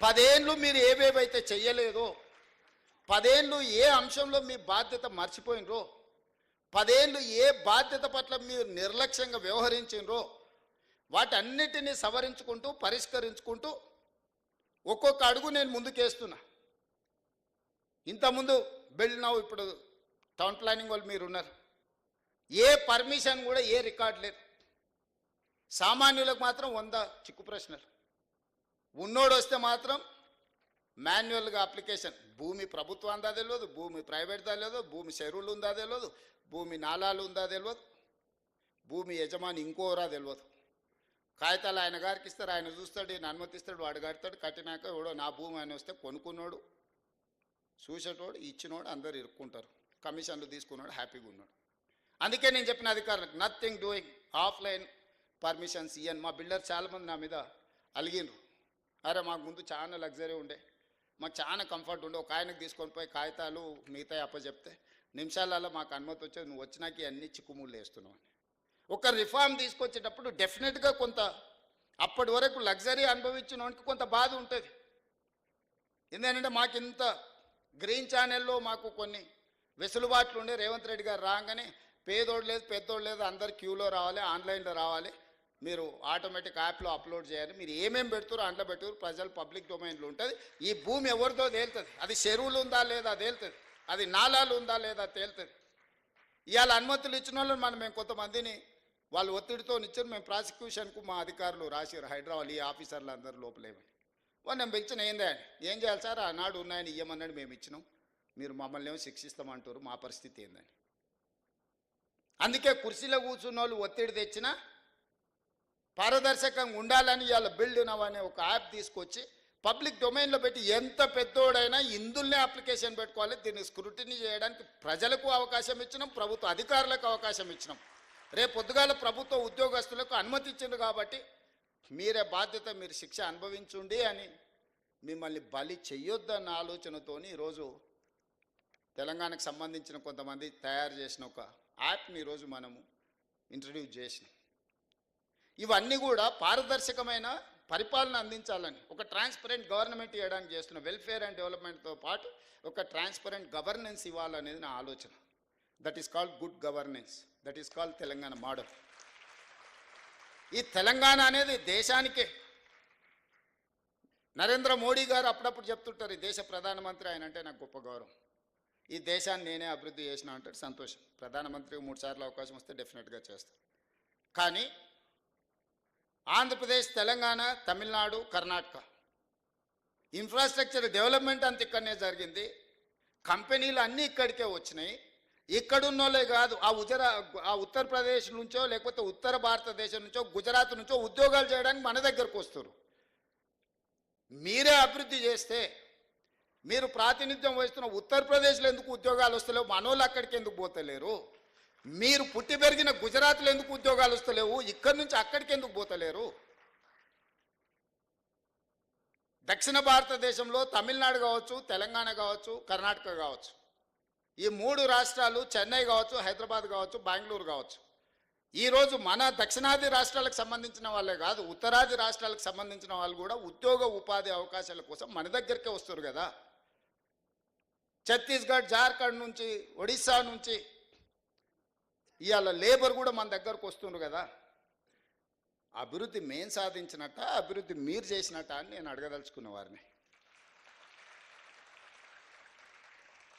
10 ఏళ్ళు మీరు ఏవేవైతే చెయ్యలేదో, 10 ఏళ్ళు ఏ అంశంలో మీ బాధ్యత మర్చిపోయినరో, 10 ఏళ్ళు ఏ బాధ్యత పట్ల మీరు నిర్లక్ష్యంగా వ్యవహరించినరో వాటన్నిటినీ సవరించుకుంటూ పరిష్కరించుకుంటూ ఒక్కొక్క అడుగు నేను ముందుకేస్తున్నా. ఇంతకుముందు బిల్డ్ నౌ ఇప్పుడు టౌన్ ప్లానింగ్ వాళ్ళు మీరు ఉన్నారు, ఏ పర్మిషన్ కూడా ఏ రికార్డు లేదు. సామాన్యులకు మాత్రం 100 చిక్కు ప్రశ్నలు, ఉన్నోడు వస్తే మాత్రం మాన్యువల్గా అప్లికేషన్. భూమి ప్రభుత్వం ఉందా తెలియదు, భూమి ప్రైవేట్దా తెలియదు, భూమి చెరువులు ఉందా తెలియదు, భూమి నాలాలు ఉందా తెలియదు, భూమి యజమాని ఇంకోరా తెలియదు. కాగితాలు ఆయన గారికి ఇస్తారు, ఆయన చూస్తాడు, ఈయన అనుమతిస్తాడు, వాడు కడతాడు. కట్టినాక ఎవడో నా భూమి అని వస్తే కొనుక్కున్నాడు, చూసేటోడు, ఇచ్చినోడు అందరు ఇరుక్కుంటారు. కమిషన్లు తీసుకున్నాడు, హ్యాపీగా ఉన్నాడు. అందుకే నేను చెప్పిన అధికారులకు నథింగ్ డూయింగ్ ఆఫ్లైన్ పర్మిషన్స్ ఇయ్యను. మా బిల్డర్ చాలామంది నా మీద అలిగినరు, అరే మాకు ముందు చాలా లగ్జరీ ఉండే, మాకు చాలా కంఫర్ట్ ఉండే, ఒక ఆయనకు తీసుకొని పోయి కాగితాలు మిగతా అప్పచెప్తే నిమిషాలలో మాకు అనుమతి వచ్చేది, నువ్వు వచ్చినాక అన్ని చిక్కుముళ్ళు వేస్తున్నావు అని. ఒక రిఫార్మ్ తీసుకొచ్చేటప్పుడు డెఫినెట్గా కొంత అప్పటి వరకు లగ్జరీ అనుభవించిన వానికి కొంత బాధ ఉంటుంది. ఎందుకంటే మాకు ఇంత గ్రీన్ ఛానల్లో మాకు కొన్ని వెసులుబాట్లు ఉండే. రేవంత్ రెడ్డి గారు రాగానే పేదోడు లేదు పెద్దోడు లేదు అందరు క్యూలో రావాలి, ఆన్లైన్లో రావాలి, మీరు ఆటోమేటిక్ యాప్లో అప్లోడ్ చేయాలి, మీరు ఏమేమి పెడుతారో అందులో పెట్టుకురు, ప్రజలు పబ్లిక్ డొమైన్లో ఉంటుంది. ఈ భూమి ఎవరిదో తేలుతుంది, అది చెరువులు ఉందా లేదా తేలుతుంది, అది నాలాలు ఉందా లేదా తేలుతుంది. ఇవాళ అనుమతులు ఇచ్చిన వాళ్ళు మేము కొంతమందిని వాళ్ళు ఒత్తిడితో ఇచ్చారు, మేము ప్రాసిక్యూషన్కు మా అధికారులు రాశారు హైదరాబాద్ ఈ ఆఫీసర్లు అందరూ లోపలేమని. వాళ్ళు నేను పిలిచిన ఏం చేయాలి సార్, ఆనాడు ఉన్నాయని ఇవ్వమన్నాడు మేము ఇచ్చినాం, మీరు మమ్మల్ని ఏమో శిక్షిస్తామంటారు, మా పరిస్థితి ఏందని. అందుకే కుర్చీలో కూర్చున్న వాళ్ళు ఒత్తిడి తెచ్చినా పారదర్శకంగా ఉండాలని ఇవాళ బిల్డ్ నవ్ అనే ఒక యాప్ తీసుకొచ్చి పబ్లిక్ డొమైన్లో పెట్టి ఎంత పెద్దోడైనా ఇందులోనే అప్లికేషన్ పెట్టుకోవాలి. దీన్ని స్క్రూటినీ చేయడానికి ప్రజలకు అవకాశం ఇచ్చినాం, ప్రభుత్వ అధికారులకు అవకాశం ఇచ్చినాం. రేపు పొద్దుగాల ప్రభుత్వ ఉద్యోగస్తులకు అనుమతి ఇచ్చింది కాబట్టి మీరే బాధ్యత, మీరు శిక్ష అనుభవించుండి అని మిమ్మల్ని బలి చెయ్యొద్దన్న ఆలోచనతోని ఈరోజు తెలంగాణకు సంబంధించిన కొంతమంది తయారు చేసిన ఒక యాప్ని ఈరోజు మనము ఇంట్రడ్యూస్ చేసినాం. ఇవన్నీ కూడా పారదర్శకమైన పరిపాలన అందించాలని, ఒక ట్రాన్స్పరెంట్ గవర్నమెంట్ ఇవ్వడానికి చేస్తున్న వెల్ఫేర్ అండ్ డెవలప్మెంట్తో పాటు ఒక ట్రాన్స్పరెంట్ గవర్నెన్స్ ఇవ్వాలనేది నా ఆలోచన. That is called good governance, that is called Telangana model. ఈ తెలంగాణ అనేది దేశానికే. నరేంద్ర మోడీ గారు అప్పుడప్పుడు చెప్తుంటారు, ఈ దేశ ప్రధానమంత్రి ఆయన అంటే నాకు గొప్ప గౌరవం, ఈ దేశాన్ని నేనే అభివృద్ధి చేసిన అంటాడు. సంతోషం, ప్రధానమంత్రికి 3 సార్లు అవకాశం వస్తే డెఫినెట్గా చేస్తారు. కానీ ఆంధ్రప్రదేశ్, తెలంగాణ, తమిళనాడు, కర్ణాటక ఇన్ఫ్రాస్ట్రక్చర్ డెవలప్మెంట్ అంత ఇక్కడనే జరిగింది. కంపెనీలు అన్నీ ఇక్కడికే వచ్చినాయి. ఇక్కడున్నోళ్ళే కాదు, ఆ ఉత్తరప్రదేశ్ నుంచో లేకపోతే ఉత్తర భారతదేశం నుంచో గుజరాత్ నుంచో ఉద్యోగాలు చేయడానికి మన దగ్గరకు వస్తారు. మీరే అభివృద్ధి చేస్తే, మీరు ప్రాతినిధ్యం వహిస్తున్న ఉత్తరప్రదేశ్లో ఎందుకు ఉద్యోగాలు వస్తలేవు, మనోళ్ళు అక్కడికి ఎందుకు పోతలేరు? మీరు పుట్టి పెరిగిన గుజరాత్లో ఎందుకు ఉద్యోగాలు వస్తలేవు, ఇక్కడి నుంచి అక్కడికి ఎందుకు పోతలేరు? దక్షిణ భారతదేశంలో తమిళనాడు కావచ్చు, తెలంగాణ కావచ్చు, కర్ణాటక కావచ్చు, ఈ 3 రాష్ట్రాలు, చెన్నై కావచ్చు, హైదరాబాద్ కావచ్చు, బెంగళూరు కావచ్చు, ఈరోజు మన దక్షిణాది రాష్ట్రాలకు సంబంధించిన వాళ్ళే కాదు, ఉత్తరాది రాష్ట్రాలకు సంబంధించిన వాళ్ళు కూడా ఉద్యోగ ఉపాధి అవకాశాల కోసం మన దగ్గరికే వస్తారు కదా. ఛత్తీస్గఢ్, జార్ఖండ్ నుంచి, ఒడిశా నుంచి ఇవాళ లేబర్ కూడా మన దగ్గరకు వస్తుండ్రు కదా. అభివృద్ధి మేం సాధించినట్ట, అభివృద్ధి మీరు చేసినట్ట అని నేను అడగదలుచుకున్న వారిని.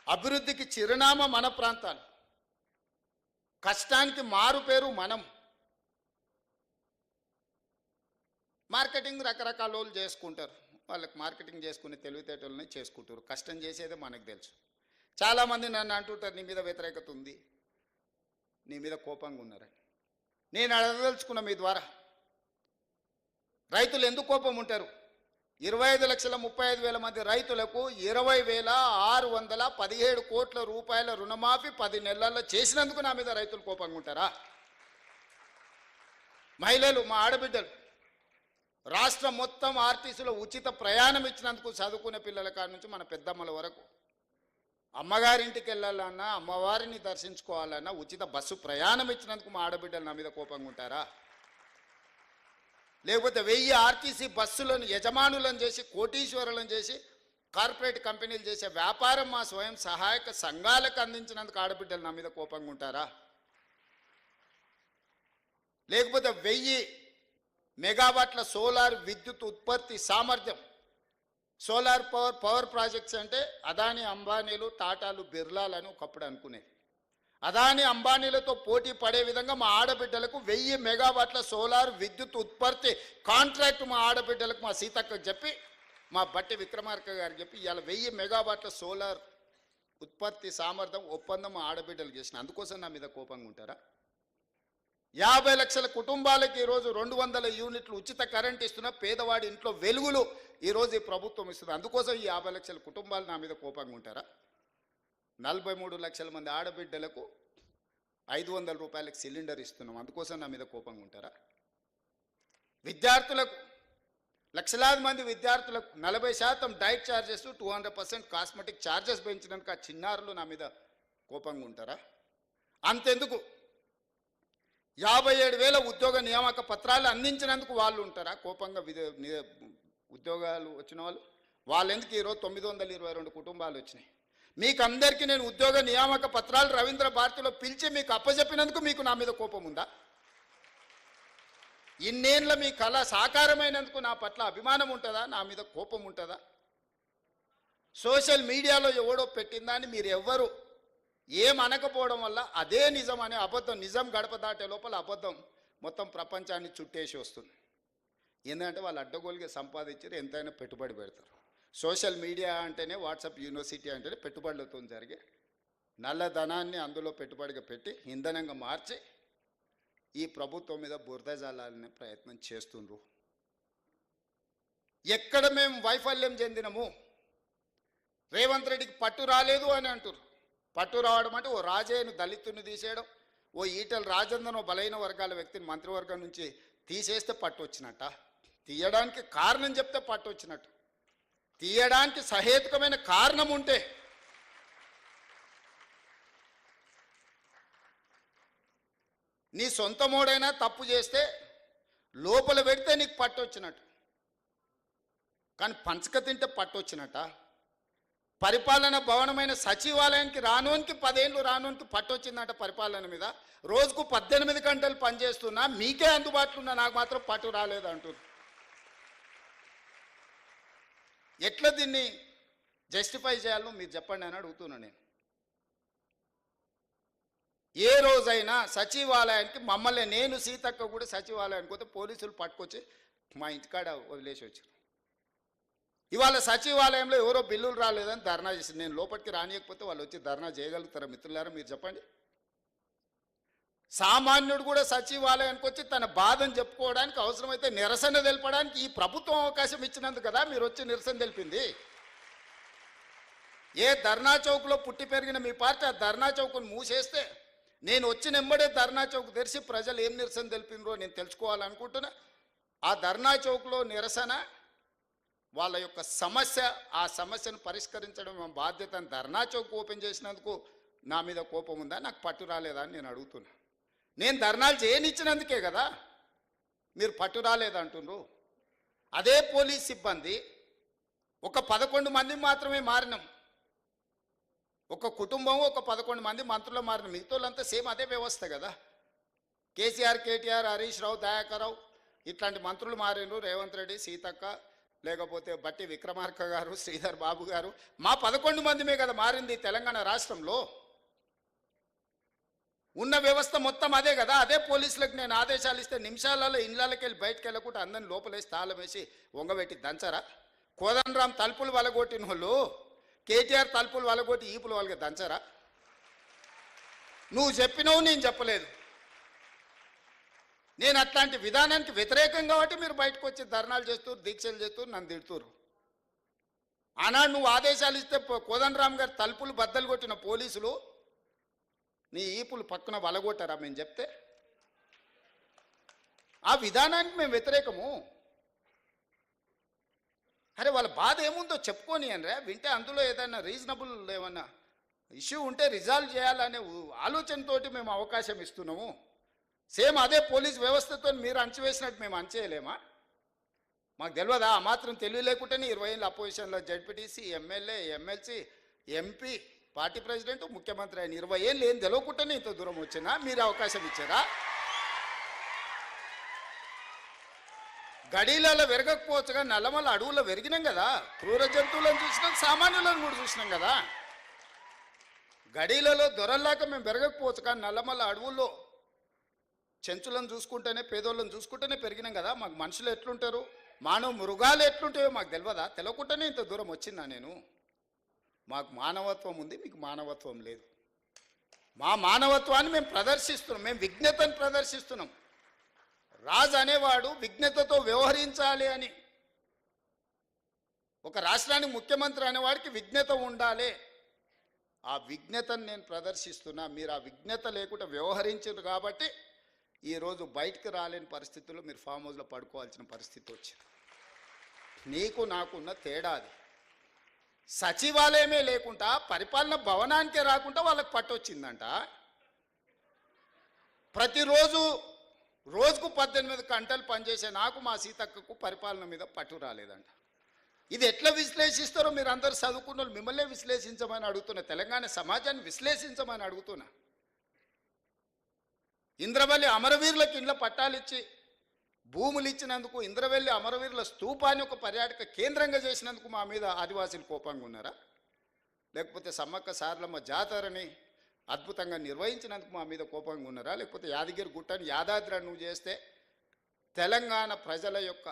అభివృద్ధికి చిరునామా మన ప్రాంతాలు, కష్టానికి మారు పేరు మనం. మార్కెటింగ్ రకరకాల వాళ్ళు చేసుకుంటారు, వాళ్ళకి మార్కెటింగ్ చేసుకునే తెలివితేటలని చేసుకుంటారు. కష్టం చేసేదే మనకు తెలుసు. చాలామంది నన్ను అంటుంటారు, నీ మీద వ్యతిరేకత ఉంది, నీ మీద కోపంగా ఉన్నారని. నేను అడగదలుచుకున్న మీ ద్వారా, రైతులు ఎందుకు కోపం ఉంటారు? 25,35,000 మంది రైతులకు 20,617 కోట్ల రూపాయల రుణమాఫీ 10 నెలల్లో చేసినందుకు నా మీద రైతులు కోపంగా ఉంటారా? మహిళలు, మా ఆడబిడ్డలు, రాష్ట్రం మొత్తం ఆర్టీసీలో ఉచిత ప్రయాణం ఇచ్చినందుకు చదువుకునే పిల్లల కాడ నుంచి మన పెద్దమ్మల వరకు అమ్మగారింటికి వెళ్ళాలన్నా, అమ్మవారిని దర్శించుకోవాలన్నా ఉచిత బస్సు ప్రయాణం ఇచ్చినందుకు మా ఆడబిడ్డలు నా మీద కోపంగా ఉంటారా? లేకపోతే 1000 ఆర్టీసీ బస్సులను యజమానులను చేసి, కోటీశ్వరులను చేసి, కార్పొరేట్ కంపెనీలు చేసే వ్యాపారం మా స్వయం సహాయక సంఘాలకు అందించినందుకు ఆడబిడ్డలు నా మీద కోపంగా ఉంటారా? లేకపోతే 1000 మెగావాట్ల సోలార్ విద్యుత్ ఉత్పత్తి సామర్థ్యం, సోలార్ పవర్ ప్రాజెక్ట్స్ అంటే అదానీ, అంబానీలు, టాటాలు, బిర్లాలని ఒకప్పుడు అనుకునేది. అదానీ, అంబానీలతో పోటీ పడే విధంగా మా ఆడబిడ్డలకు 1000 మెగావాట్ల సోలార్ విద్యుత్ ఉత్పత్తి కాంట్రాక్ట్ మా ఆడబిడ్డలకు, మా సీతక్కకు చెప్పి, మా బట్టి విక్రమార్క గారికి చెప్పి ఇవాళ 1000 మెగావాట్ల సోలార్ ఉత్పత్తి సామర్థ్యం ఒప్పందం మా ఆడబిడ్డలు చేసిన. అందుకోసం నా మీద కోపంగా ఉంటారా? 50 లక్షల కుటుంబాలకి ఈరోజు 200 యూనిట్లు ఉచిత కరెంట్ ఇస్తున్న పేదవాడి ఇంట్లో వెలుగులు ఈరోజు ఈ ప్రభుత్వం ఇస్తుంది. అందుకోసం ఈ 50 లక్షల కుటుంబాలు నా మీద కోపంగా ఉంటారా? 43 లక్షల మంది ఆడబిడ్డలకు 500 రూపాయలకు సిలిండర్ ఇస్తున్నాం, అందుకోసం నా మీద కోపంగా ఉంటారా? విద్యార్థులకు, లక్షలాది మంది విద్యార్థులకు 40% డైట్ ఛార్జెస్, 200% కాస్మెటిక్ ఛార్జెస్ పెంచినందుకు ఆ చిన్నారులు నా మీద కోపంగా ఉంటారా? అంతెందుకు 57,000 ఉద్యోగ నియామక పత్రాలు అందించినందుకు వాళ్ళు ఉంటారా కోపంగా? ఉద్యోగాలు వచ్చిన వాళ్ళు ఎందుకు ఈరోజు 922 కుటుంబాలు వచ్చినాయి? మీకు అందరికీ నేను ఉద్యోగ నియామక పత్రాలు రవీంద్ర భారతిలో పిలిచి మీకు అప్పచెప్పినందుకు మీకు నా మీద కోపం ఉందా? ఇన్నేళ్ళ మీ కళ సాకారమైనందుకు నా పట్ల అభిమానం ఉంటుందా? నా మీద కోపం ఉంటుందా? సోషల్ మీడియాలో ఎవడో పెట్టిందా అని మీరు ఎవ్వరు ఏమనకపోవడం వల్ల అదే నిజం అనే అబద్ధం, నిజం గడప దాటే లోపల అబద్ధం మొత్తం ప్రపంచాన్ని చుట్టేసి వస్తుంది. ఏంటంటే వాళ్ళు అడ్డగోలుగా సంపాదించారు, ఎంతైనా పెట్టుబడి పెడతారు. సోషల్ మీడియా అంటేనే వాట్సాప్ యూనివర్సిటీ అంటేనే పెట్టుబడులతో జరిగే నల్లధనాన్ని అందులో పెట్టుబడిగా పెట్టి ఇంధనంగా మార్చి ఈ ప్రభుత్వం మీద బురద జల్లాలనే ప్రయత్నం చేస్తుండ్రు. ఎక్కడ మేము వైఫల్యం చెందినము, రేవంత్ రెడ్డికి పట్టు రాలేదు అని అంటారు. పట్టు రావడం అంటే ఓ రాజయ్యను దళితుని తీసేయడం, ఓ ఈటల రాజేందర్ బలైన వర్గాల వ్యక్తిని మంత్రివర్గం నుంచి తీసేస్తే పట్టు వచ్చినట్ట, తీయడానికి కారణం చెప్తే పట్టు వచ్చినట్టు. తీయడానికి సహేతుకమైన కారణం ఉంటే నీ సొంత మోడైనా తప్పు చేస్తే లోపల పెడితే నీకు పట్టు వచ్చినట్టు, కానీ పంచక తింటే పట్టు వచ్చినట్ట. పరిపాలన భవనమైన సచివాలయానికి రానోనికి 10 ఏళ్ళు రానోనికి పట్టు వచ్చిందంట పరిపాలన మీద. రోజుకు 18 గంటలు పనిచేస్తున్నా మీకే అందుబాటులో ఉన్నా నాకు మాత్రం పట్టు రాలేదు అంటున్నారు. ఎట్లా దీన్ని జస్టిఫై చేయాలో మీరు చెప్పండి అని అడుగుతున్నా నేను. ఏ రోజైనా సచివాలయానికి మమ్మల్ని, నేను సీతక్క కూడా సచివాలయానికి పోతే పోలీసులు పట్టుకొచ్చి మా ఇంటికాడ వదిలేసి వచ్చారు. ఇవాళ సచివాలయంలో ఎవరో బిల్లులు రాలేదని ధర్నా చేసింది. నేను లోపలికి రానియకపోతే వాళ్ళు వచ్చి ధర్నా చేయగలుగుతారా మిత్రులారా? మీరు చెప్పండి. సామాన్యుడు కూడా సచివాలయానికి వచ్చి తన బాధను చెప్పుకోవడానికి, అవసరమైతే నిరసన తెలపడానికి ఈ ప్రభుత్వం అవకాశం ఇచ్చినందుకు కదా మీరు వచ్చి నిరసన తెలిపింది. ఏ ధర్నా చౌక్లో పుట్టి పెరిగిన మీ పార్టీ ఆ ధర్నా చౌక్ను మూసేస్తే నేను వచ్చిన వెంబడే ధర్నా చౌక్ తెరిచి ప్రజలు ఏం నిరసన తెలిపినరో నేను తెలుసుకోవాలనుకుంటున్నా. ఆ ధర్నా చౌక్లో నిరసన వాళ్ళ యొక్క సమస్య, ఆ సమస్యను పరిష్కరించడం మా బాధ్యత. ధర్నా చౌక్ ఓపెన్ చేసినందుకు నా మీద కోపం ఉందా, నాకు పట్టు రాలేదా అని నేను అడుగుతున్నా. నేను ధర్నాలు చేయనిచ్చినందుకే కదా మీరు పట్టు రాలేదంటున్నారు. అదే పోలీస్ సిబ్బంది ఒక 11 మంది మాత్రమే మారినాం. ఒక కుటుంబం ఒక 11 మంది మంత్రులు మారిన, మిగతాళ్ళంతా సేమ్ అదే వ్యవస్థ కదా. కేసీఆర్, కేటీఆర్, హరీష్ రావు, దయాకర్ రావు ఇట్లాంటి మంత్రులు మారినరు. రేవంత్ రెడ్డి, సీతక్క, లేకపోతే బట్టి విక్రమార్క గారు, శ్రీధర్ బాబు గారు, మా 11 మందిమే కదా మారింది తెలంగాణ రాష్ట్రంలో. ఉన్న వ్యవస్థ మొత్తం అదే కదా. అదే పోలీసులకు నేను ఆదేశాలు ఇస్తే నిమిషాలలో ఇళ్ళకి వెళ్ళి బయటకు వెళ్ళకుండా అందరిని లోపలేసి తాళం వేసి వంగబెట్టి దంచరా? కోదండరాం తలుపులు వలగొట్టిన వాళ్ళు, కేటీఆర్ తలుపులు వలగొట్టి ఈపులు వాళ్ళకి దంచరా? నువ్వు చెప్పినావు, నేను చెప్పలేదు. నేను అట్లాంటి విధానానికి వ్యతిరేకం కాబట్టి మీరు బయటకు వచ్చి ధర్నాలు చేస్తూ, దీక్షలు చేస్తూ నన్ను తిడుతురు. ఆనాడు నువ్వు ఆదేశాలు ఇస్తే కోదండరాం గారు తలుపులు బద్దలు కొట్టిన పోలీసులు నీ ఈపులు పక్కన వలగొట్టారా మేము చెప్తే? ఆ విధానానికి మేము వ్యతిరేకము. అరే వాళ్ళ బాధ ఏముందో చెప్పుకొని అనరా, వింటే అందులో ఏదైనా రీజనబుల్ ఏమన్నా ఇష్యూ ఉంటే రిజాల్వ్ చేయాలనే ఆలోచనతోటి మేము అవకాశం ఇస్తున్నాము. సేమ్ అదే పోలీస్ వ్యవస్థతో మీరు అంచివేసినట్టు మేము అంచేయలేమా? మాకు తెలియదా? ఆ మాత్రం తెలివి లేకుండానే 20 ఏళ్ళు అపోజిషన్లో ZPTC, MLA, MLC, MP, party president, ముఖ్యమంత్రి అయిన 20 ఏళ్ళు ఏం తెలియకుండానే ఇంత దూరం వచ్చినా మీరు అవకాశం ఇచ్చారా? గడీలలో వెరగకపోవచ్చుగా, నల్లమల్ల అడవుల్లో వెరిగినాం కదా. క్రూర జంతువులను చూసినాం, సామాన్యులను కూడా చూసినాం కదా. గడీలలో దొరల్లాక మేము పెరగకపోవచ్చు, కానీ నల్లమల్ల అడవుల్లో చెంచులను చూసుకుంటేనే, పేదోళ్ళని చూసుకుంటేనే పెరిగినాం కదా. మాకు మనుషులు ఎట్లుంటారు, మానవ మృగాలు ఎట్లుంటాయో మాకు తెలియదా? తెలియకుండానే ఇంత దూరం వచ్చిందా నేను? మాకు మానవత్వం ఉంది, మీకు మానవత్వం లేదు. మా మానవత్వాన్ని మేము ప్రదర్శిస్తున్నాం, మేము విజ్ఞతను ప్రదర్శిస్తున్నాం. రాజు అనేవాడు విజ్ఞతతో వ్యవహరించాలి అని, ఒక రాష్ట్రానికి ముఖ్యమంత్రి అనేవాడికి విజ్ఞత ఉండాలి. ఆ విజ్ఞతను నేను ప్రదర్శిస్తున్నా. మీరు ఆ విజ్ఞత లేకుండా వ్యవహరించారు కాబట్టి ఈరోజు బయటకు రాలేని పరిస్థితుల్లో మీరు ఫామ్ హౌస్లో పడుకోవాల్సిన పరిస్థితి వచ్చింది. నీకు నాకున్న తేడా అది. సచివాలయమే లేకుండా, పరిపాలన భవనానికే రాకుండా వాళ్ళకి పట్టొచ్చిందంట. ప్రతిరోజు రోజుకు 18 గంటలు పనిచేసే నాకు, మా సీతక్కకు పరిపాలన మీద పట్టు రాలేదంట. ఇది ఎట్లా విశ్లేషిస్తారో మీరు అందరూ చదువుకున్న వాళ్ళు మిమ్మల్నే విశ్లేషించమని అడుగుతున్నా. తెలంగాణ సమాజాన్ని విశ్లేషించమని అడుగుతున్నా. ఇంద్రవల్లి అమరవీరులకు ఇండ్ల పట్టాలిచ్చి భూములు ఇచ్చినందుకు, ఇంద్రవల్లి అమరవీరుల స్తూపాన్ని ఒక పర్యాటక కేంద్రంగా చేసినందుకు మా మీద ఆదివాసీలు కోపంగా ఉన్నారా? లేకపోతే సమ్మక్క సారలమ్మ జాతరని అద్భుతంగా నిర్వహించినందుకు మా మీద కోపంగా ఉన్నారా? లేకపోతే యాదగిరి గుట్టని యాదాద్రి నువ్వు చేస్తే తెలంగాణ ప్రజల యొక్క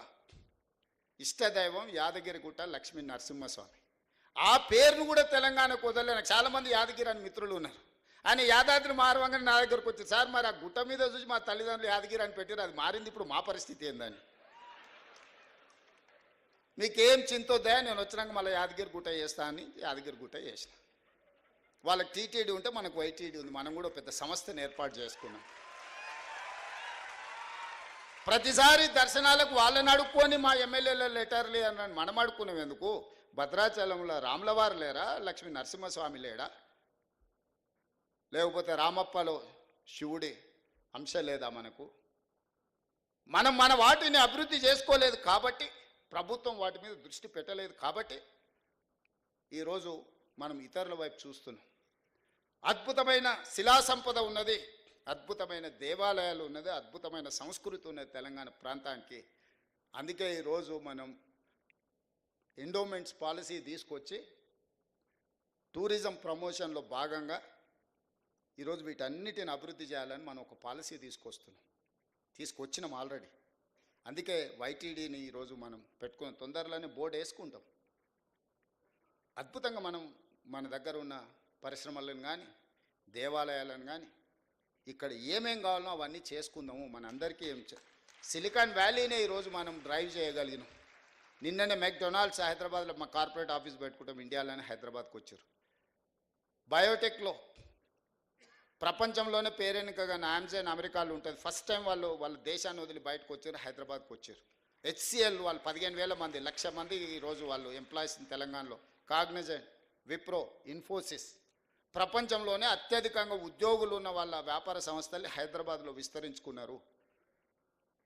ఇష్టదైవం యాదగిరిగుట్ట లక్ష్మీ నరసింహస్వామి. ఆ పేరును కూడా తెలంగాణకు వదలలే. నాకు చాలామంది యాదగిరి అని మిత్రులు ఉన్నారు. ఆయన యాదాద్రి మారవంగానే నా దగ్గరకు వచ్చి, సార్ మరి ఆ గుట్ట మీద చూసి మా తల్లిదండ్రులు యాదగిరి అని పెట్టారు, అది మారింది, ఇప్పుడు మా పరిస్థితి ఏందని. మీకేం చింతొద్దా, నేను వచ్చినాక మళ్ళీ యాదగిరి గుట్ట చేస్తా అని యాదగిరి గుట్ట చేసిన. వాళ్ళకి టీటీడీ ఉంటే మనకు వైటీడీ ఉంది, మనం కూడా పెద్ద సంస్థను ఏర్పాటు చేసుకున్నాం. ప్రతిసారి దర్శనాలకు వాళ్ళని అడుక్కొని మా ఎమ్మెల్యేల లెటర్లు అన్నాను, మనం అడుక్కున్నాం ఎందుకు? భద్రాచలంలో రాములవారు లేరా, లక్ష్మీ నరసింహస్వామి లేడా, లేకపోతే రామప్పలో శివుడి అంశ లేదా మనకు? మనం మన వాటిని అభివృద్ధి చేసుకోలేదు కాబట్టి, ప్రభుత్వం వాటి మీద దృష్టి పెట్టలేదు కాబట్టి ఈరోజు మనం ఇతరుల వైపు చూస్తున్నాం. అద్భుతమైన శిలా సంపద ఉన్నది, అద్భుతమైన దేవాలయాలు ఉన్నది, అద్భుతమైన సంస్కృతి ఉన్నది తెలంగాణ ప్రాంతానికి. అందుకే ఈరోజు మనం ఎండోమెంట్స్ పాలసీ తీసుకొచ్చి టూరిజం ప్రమోషన్లో భాగంగా ఈరోజు వీటన్నిటిని అభివృద్ధి చేయాలని మనం ఒక పాలసీ తీసుకొచ్చినాం ఆల్రెడీ. అందుకే వైటీడీని ఈరోజు మనం పెట్టుకుని తొందరలోనే బోర్డు వేసుకుంటాం. అద్భుతంగా మనం మన దగ్గర ఉన్న పరిశ్రమలను కానీ దేవాలయాలను కానీ ఇక్కడ ఏమేం కావాలో అవన్నీ చేసుకుందాము. మనందరికీ సిలికాన్ వ్యాలీనే ఈరోజు మనం డ్రైవ్ చేయగలిగినాం. నిన్ననే మెక్డొనాల్డ్స్ హైదరాబాద్లో మా కార్పొరేట్ ఆఫీస్ పెట్టుకుంటాం, ఇండియాలోనే హైదరాబాద్కి వచ్చారు. బయోటెక్లో ప్రపంచంలోనే పేరెన్నికగా ఆమ్జాన్ అమెరికాలో ఉంటుంది. ఫస్ట్ టైం వాళ్ళ దేశాన్ని వదిలి బయటకు వచ్చారు, హైదరాబాద్కి వచ్చారు. హెచ్సిఎల్ వాళ్ళు 15,000 మంది, 1,00,000 మంది ఈరోజు వాళ్ళు ఎంప్లాయీస్ తెలంగాణలో. కాగ్నిజెంట్, విప్రో, ఇన్ఫోసిస్, ప్రపంచంలోనే అత్యధికంగా ఉద్యోగులు ఉన్న వాళ్ళ వ్యాపార సంస్థల్ని హైదరాబాద్లో విస్తరించుకున్నారు.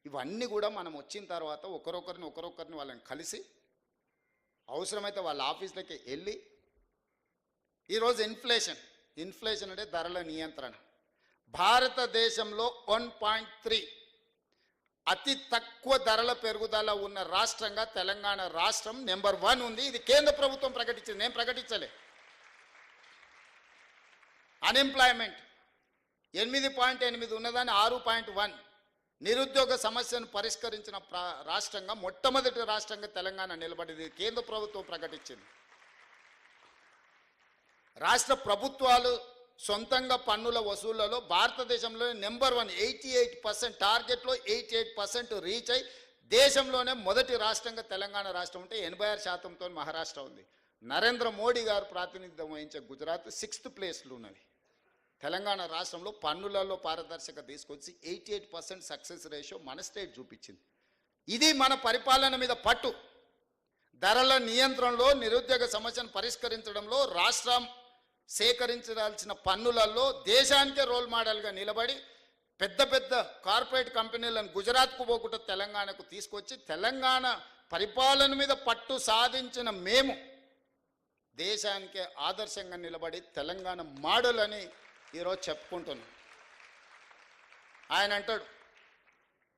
ఇవన్నీ కూడా మనం వచ్చిన తర్వాత ఒకరొకరిని వాళ్ళని కలిసి అవసరమైతే వాళ్ళ ఆఫీసులకి వెళ్ళి, ఈరోజు ఇన్ఫ్లేషన్ అంటే ధరల నియంత్రణ. భారతదేశంలో 1.3 అతి తక్కువ ధరల పెరుగుదల ఉన్న రాష్ట్రంగా తెలంగాణ రాష్ట్రం నెంబర్ 1 ఉంది. ఇది కేంద్ర ప్రభుత్వం ప్రకటించింది, నేను ప్రకటించలే. అన్ఎంప్లాయ్మెంట్ 8.8 ఉన్నదాన్ని 6.1. నిరుద్యోగ సమస్యను పరిష్కరించిన రాష్ట్రంగా మొట్టమొదటి రాష్ట్రంగా తెలంగాణ నిలబడింది, కేంద్ర ప్రభుత్వం ప్రకటించింది. రాష్ట్ర ప్రభుత్వాలు సొంతంగా పన్నుల వసూళ్లలో భారతదేశంలో నెంబర్ 1, 88%. టార్గెట్లో 88% రీచ్ అయి దేశంలోనే మొదటి రాష్ట్రంగా తెలంగాణ రాష్ట్రం ఉంటే 86%తో మహారాష్ట్ర ఉంది. నరేంద్ర మోడీ గారు ప్రాతినిధ్యం వహించే గుజరాత్ 6th ప్లేస్లో ఉన్నది. తెలంగాణ రాష్ట్రంలో పన్నులలో పారదర్శకత తీసుకొచ్చి 88% సక్సెస్ రేషియో మన స్టేట్ చూపించింది. ఇది మన పరిపాలన మీద పట్టు. ధరల నియంత్రణలో, నిరుద్యోగ సమస్యను పరిష్కరించడంలో, రాష్ట్రం సేకరించాల్సిన పన్నులలో దేశానికే రోల్ మోడల్గా నిలబడి పెద్ద పెద్ద కార్పొరేట్ కంపెనీలను గుజరాత్కు పోకుండా తెలంగాణకు తీసుకొచ్చి తెలంగాణ పరిపాలన మీద పట్టు సాధించిన మేము దేశానికే ఆదర్శంగా నిలబడి తెలంగాణ మోడల్ అని ఈరోజు చెప్పుకుంటున్నాం. ఆయన అంటాడు,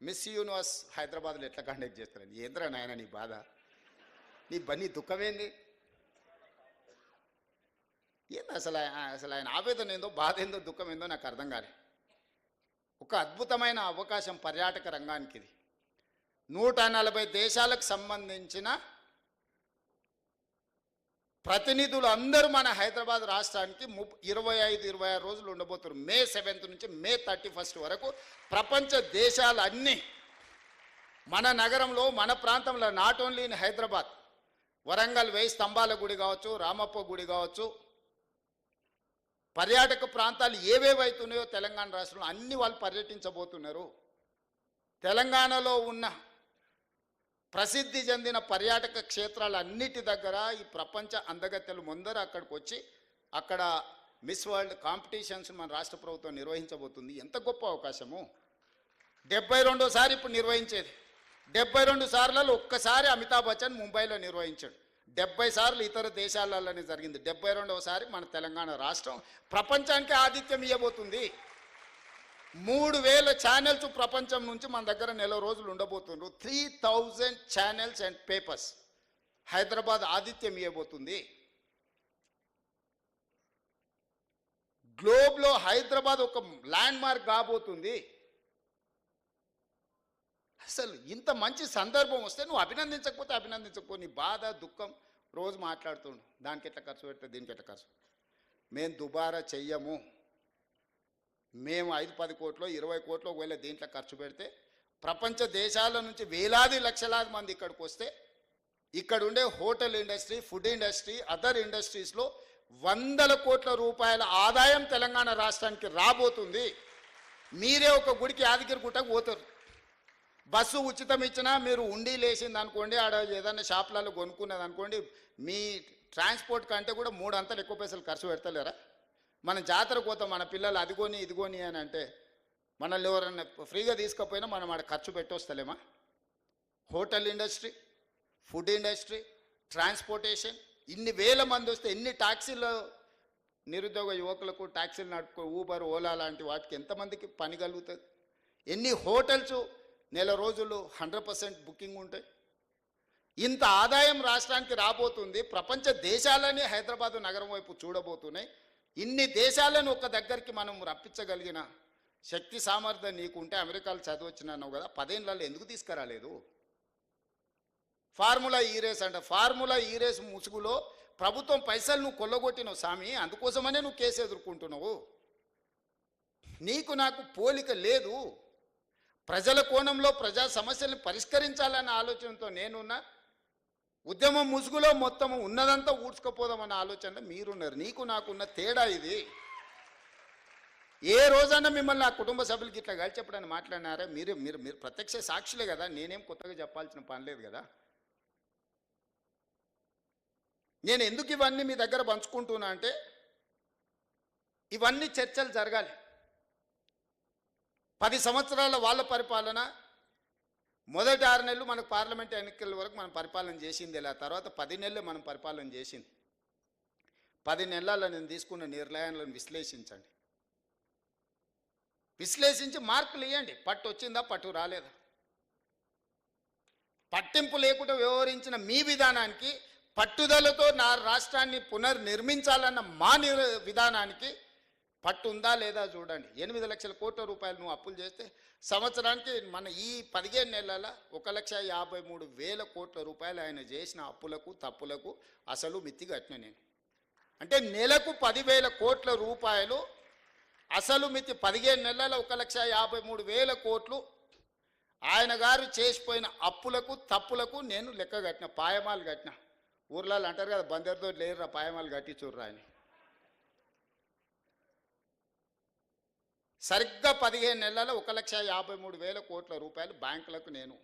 మిస్ యూనివర్స్ హైదరాబాద్లో ఎట్లా కండక్ట్ చేస్తారని. ఏంద్రా నాయన నీ బాధ, నీ దుఃఖమేంది, ఏంది అసలు ఆయన ఆవేదన ఏందో, బాధ ఏందో, దుఃఖం ఏందో నాకు అర్థం కాలే. ఒక అద్భుతమైన అవకాశం పర్యాటక రంగానికి ఇది. 140 దేశాలకు సంబంధించిన ప్రతినిధులు అందరూ మన హైదరాబాద్ రాష్ట్రానికి 25-26 రోజులు ఉండబోతున్నారు. మే 7th నుంచి మే 31st వరకు ప్రపంచ దేశాలన్నీ మన నగరంలో, మన ప్రాంతంలో, not only in Hyderabad, Warangal 1000 స్తంభాల గుడి కావచ్చు, రామప్ప గుడి కావచ్చు, పర్యాటక ప్రాంతాలు ఏవేవైతున్నాయో తెలంగాణ రాష్ట్రంలో అన్ని వాళ్ళు పర్యటించబోతున్నారు. తెలంగాణలో ఉన్న ప్రసిద్ధి చెందిన పర్యాటక క్షేత్రాలన్నిటి దగ్గర ఈ ప్రపంచ అందగత్తెలు ముందర అక్కడికి వచ్చి అక్కడ మిస్ వరల్డ్ కాంపిటీషన్స్ మన రాష్ట్ర ప్రభుత్వం నిర్వహించబోతుంది. ఎంత గొప్ప అవకాశము. 72సారి ఇప్పుడు నిర్వహించేది. 72 సార్లలో ఒక్కసారి అమితాబ్ బచ్చన్ ముంబైలో నిర్వహించాడు. 70 సార్లు ఇతర దేశాలలోనే జరిగింది. 72వసారి మన తెలంగాణ రాష్ట్రం ప్రపంచానికి ఆతిథ్యం ఇవ్వబోతుంది. 3000 ఛానల్స్ ప్రపంచం నుంచి మన దగ్గర నెల రోజులు ఉండబోతున్నారు. 3000 ఛానల్స్ అండ్ పేపర్స్ హైదరాబాద్ ఆతిథ్యం ఇవ్వబోతుంది. గ్లోబ్లో హైదరాబాద్ ఒక ల్యాండ్ మార్క్ కాబోతుంది. అసలు ఇంత మంచి సందర్భం వస్తే నువ్వు అభినందించకపోతే నీ బాధ దుఃఖం రోజు మాట్లాడుతుండు. దానికి ఎట్లా ఖర్చు పెడితే దీనికి ఎట్లా ఖర్చు. మేము దుబారా చెయ్యము. మేము 5-10 కోట్లు 20 కోట్లు ఒకవేళ దీంట్లో ఖర్చు పెడితే ప్రపంచ దేశాల నుంచి వేలాది లక్షలాది మంది ఇక్కడికి వస్తే ఇక్కడ ఉండే hotel industry, food industry, other ఇండస్ట్రీస్లో 100 కోట్ల రూపాయల ఆదాయం తెలంగాణ రాష్ట్రానికి రాబోతుంది. మీరే ఒక గుడికి యాదగిరి గుట్టకు పోతారు. బస్సు ఉచితం ఇచ్చినా మీరు ఉండి లేచింది అనుకోండి, ఆడ ఏదైనా షాపులలో కొనుక్కున్నది అనుకోండి, మీ ట్రాన్స్పోర్ట్ కంటే కూడా 3 అంతలు ఎక్కువ పైసలు ఖర్చు పెడతలేరా? మన జాతరకు పోతాం, మన పిల్లలు అదిగోని ఇదిగోని అని అంటే మనల్ని ఎవరన్నా ఫ్రీగా తీసుకపోయినా మనం ఆడ ఖర్చు పెట్టొస్తలేమా? Hotel industry, food industry, transportation, ఇన్ని వేల మంది వస్తే ఎన్ని ట్యాక్సీలు, నిరుద్యోగ యువకులకు ట్యాక్సీలు నడుపుకో, ఊబర్, ఓలా లాంటి వాటికి ఎంతమందికి పని కలుగుతుంది? ఎన్ని హోటల్స్ నెల రోజులు 100% బుకింగ్ ఉంటాయి. ఇంత ఆదాయం రాష్ట్రానికి రాబోతుంది. ప్రపంచ దేశాలని హైదరాబాదు నగరం వైపు చూడబోతున్నాయి. ఇన్ని దేశాలను ఒక దగ్గరికి మనం రప్పించగలిగిన శక్తి సామర్థ్యం నీకుంటే, అమెరికాలో చదివచ్చినావు కదా, 10 ఏళ్ళలో ఎందుకు తీసుకురాలేదు? ఫార్ములా ఈ రేస్ అంట. ఫార్ములా ఈ రేస్ ముసుగులో ప్రభుత్వం పైసలు నువ్వు కొల్లగొట్టినావు స్వామి. అందుకోసమనే నువ్వు కేసు ఎదుర్కొంటున్నావు. నీకు నాకు పోలిక లేదు. ప్రజల కోణంలో ప్రజా సమస్యల్ని పరిష్కరించాలన్న ఆలోచనతో నేనున్నా. ఉద్యమం ముసుగులో మొత్తం ఉన్నదంతా ఊడ్చుకపోదామన్న ఆలోచనలో మీరున్నారు. నీకు నాకున్న తేడా ఇది. ఏ రోజన్నా మిమ్మల్ని నా కుటుంబ సభ్యులకి ఇట్లా కలిసి చెప్పడానికి మాట్లాడినారా? మీరు మీరు మీరు ప్రత్యక్ష సాక్షులే కదా, నేనేం కొత్తగా చెప్పాల్సిన పని లేదు కదా. నేను ఎందుకు ఇవన్నీ మీ దగ్గర పంచుకుంటున్నా అంటే, ఇవన్నీ చర్చలు జరగాలి. 10 సంవత్సరాల వాళ్ళ పరిపాలన, మొదటి 6 నెలలు మనకు పార్లమెంట్ ఎన్నికల వరకు మనం పరిపాలన చేసింది. ఇలా తర్వాత 10 నెలలు మనం పరిపాలన చేసింది. 10 నెలల నేను తీసుకున్న నిర్ణయాలను విశ్లేషించండి. విశ్లేషించి మార్కులు ఇవ్వండి. పట్టు వచ్చిందా, పట్టు రాలేదా? పట్టింపు లేకుండా వ్యవహరించిన మీ విధానానికి, పట్టుదలతో నా రాష్ట్రాన్ని పునర్నిర్మించాలన్న మా విధానానికి పట్టు ఉందా లేదా చూడండి. 8 లక్షల కోట్ల రూపాయలు నువ్వు అప్పులు చేస్తే సంవత్సరానికి మన ఈ 15 నెలల 1,53,000 కోట్ల రూపాయలు ఆయన చేసిన అప్పులకు తప్పులకు అసలు మిత్తి కట్టిన నేను. అంటే నెలకు 10,000 కోట్ల రూపాయలు అసలు మిత్తి. 15 నెలల 1,53,000 కోట్లు ఆయన గారు చేసిపోయిన అప్పులకు తప్పులకు నేను లెక్క కట్టిన, పాయమాలు కట్టిన. ఊర్లలో అంటారు కదా, బందర్తో లేరురా పాయమాలు కట్టి చూర్రా అని. సరిగ్గా 15 నెలల 1,53,000 కోట్ల రూపాయలు బ్యాంకులకు నేను,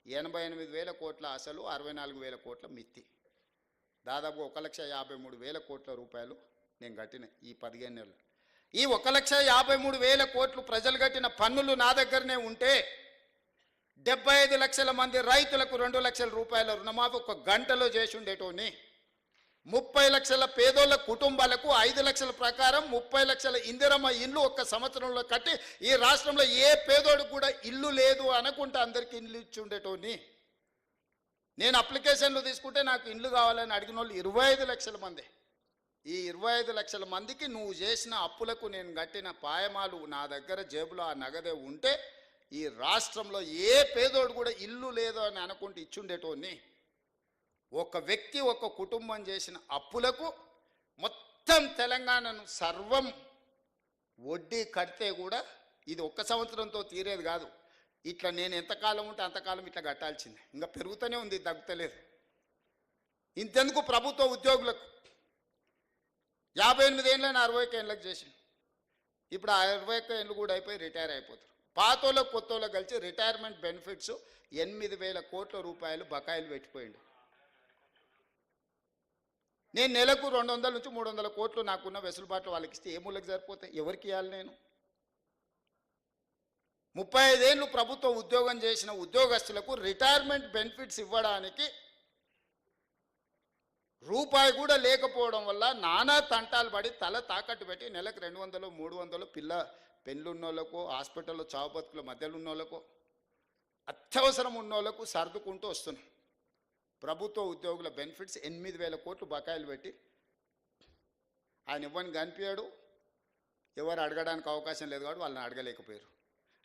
88,000 కోట్ల అసలు, 64,000 కోట్ల మిత్తి, దాదాపు 1,53,000 కోట్ల రూపాయలు నేను కట్టిన ఈ 15 నెలలు. ఈ 1,53,000 కోట్లు ప్రజలు కట్టిన పన్నులు నా దగ్గరనే ఉంటే 75 లక్షల మంది రైతులకు 2 లక్షల రూపాయల రుణమాఫీ ఒక గంటలో చేసి ఉండేటోని. 30 లక్షల పేదోళ్ళ కుటుంబాలకు 5 లక్షల ప్రకారం 30 లక్షల ఇందిరమ్మ ఇల్లు ఒక్క సంవత్సరంలో కట్టి ఈ రాష్ట్రంలో ఏ పేదోడు కూడా ఇల్లు లేదు అనుకుంటే అందరికీ ఇల్లు ఇచ్చి ఉండేటోని. నేను అప్లికేషన్లు తీసుకుంటే నాకు ఇల్లు కావాలని అడిగిన వాళ్ళు 25 లక్షల మంది. ఈ 25 లక్షల మందికి నువ్వు చేసిన అప్పులకు నేను కట్టిన పాయమాలు నా దగ్గర జేబులో ఆ నగదే ఉంటే ఈ రాష్ట్రంలో ఏ పేదోడు కూడా ఇల్లు లేదు అని అనుకుంటే ఇచ్చుండేటోని. ఒక వ్యక్తి, ఒక కుటుంబం చేసిన అప్పులకు మొత్తం తెలంగాణను సర్వం వడ్డీ కడితే కూడా ఇది ఒక్క సంవత్సరంతో తీరేది కాదు. ఇట్లా నేను ఎంతకాలం ఉంటే అంతకాలం ఇట్లా కట్టాల్సిందే. ఇంకా పెరుగుతూనే ఉంది, తగ్గుతలేదు. ఇంతెందుకు ప్రభుత్వ ఉద్యోగులకు 58 ఏళ్ళని 61 ఏళ్ళకి చేసింది. ఇప్పుడు ఆ 61 ఏళ్ళు కూడా అయిపోయి రిటైర్ అయిపోతారు. పాతోళ్ళకు కొత్తోళ్ళకు కలిసి రిటైర్మెంట్ బెనిఫిట్స్ 8,000 కోట్ల రూపాయలు బకాయిలు పెట్టిపోయింది. నేను నెలకు 200 నుంచి 300 కోట్లు నాకున్న వెసులుబాట్లు వాళ్ళకి ఇస్తే ఏ మూలకి సరిపోతాయి? ఎవరికి ఇవ్వాలి? నేను 35 ఏళ్ళు ప్రభుత్వ ఉద్యోగం చేసిన ఉద్యోగస్తులకు రిటైర్మెంట్ బెనిఫిట్స్ ఇవ్వడానికి రూపాయి కూడా లేకపోవడం వల్ల నానా తంటాలు పడి తల తాకట్టు పెట్టి నెలకు 200, 300 పెళ్ళున్నోళ్ళకు, హాస్పిటల్లో చావు బతుకుల మధ్యలో ఉన్నోళ్ళకు, అత్యవసరం ఉన్నోళ్ళకు సర్దుకుంటూ వస్తున్నాం. ప్రభుత్వ ఉద్యోగుల బెనిఫిట్స్ 8,000 కోట్లు బకాయిలు పెట్టి ఆయన ఇవ్వని కనిపించాడు. ఎవరు అడగడానికి అవకాశం లేదు కాబట్టి వాళ్ళని అడగలేకపోయారు.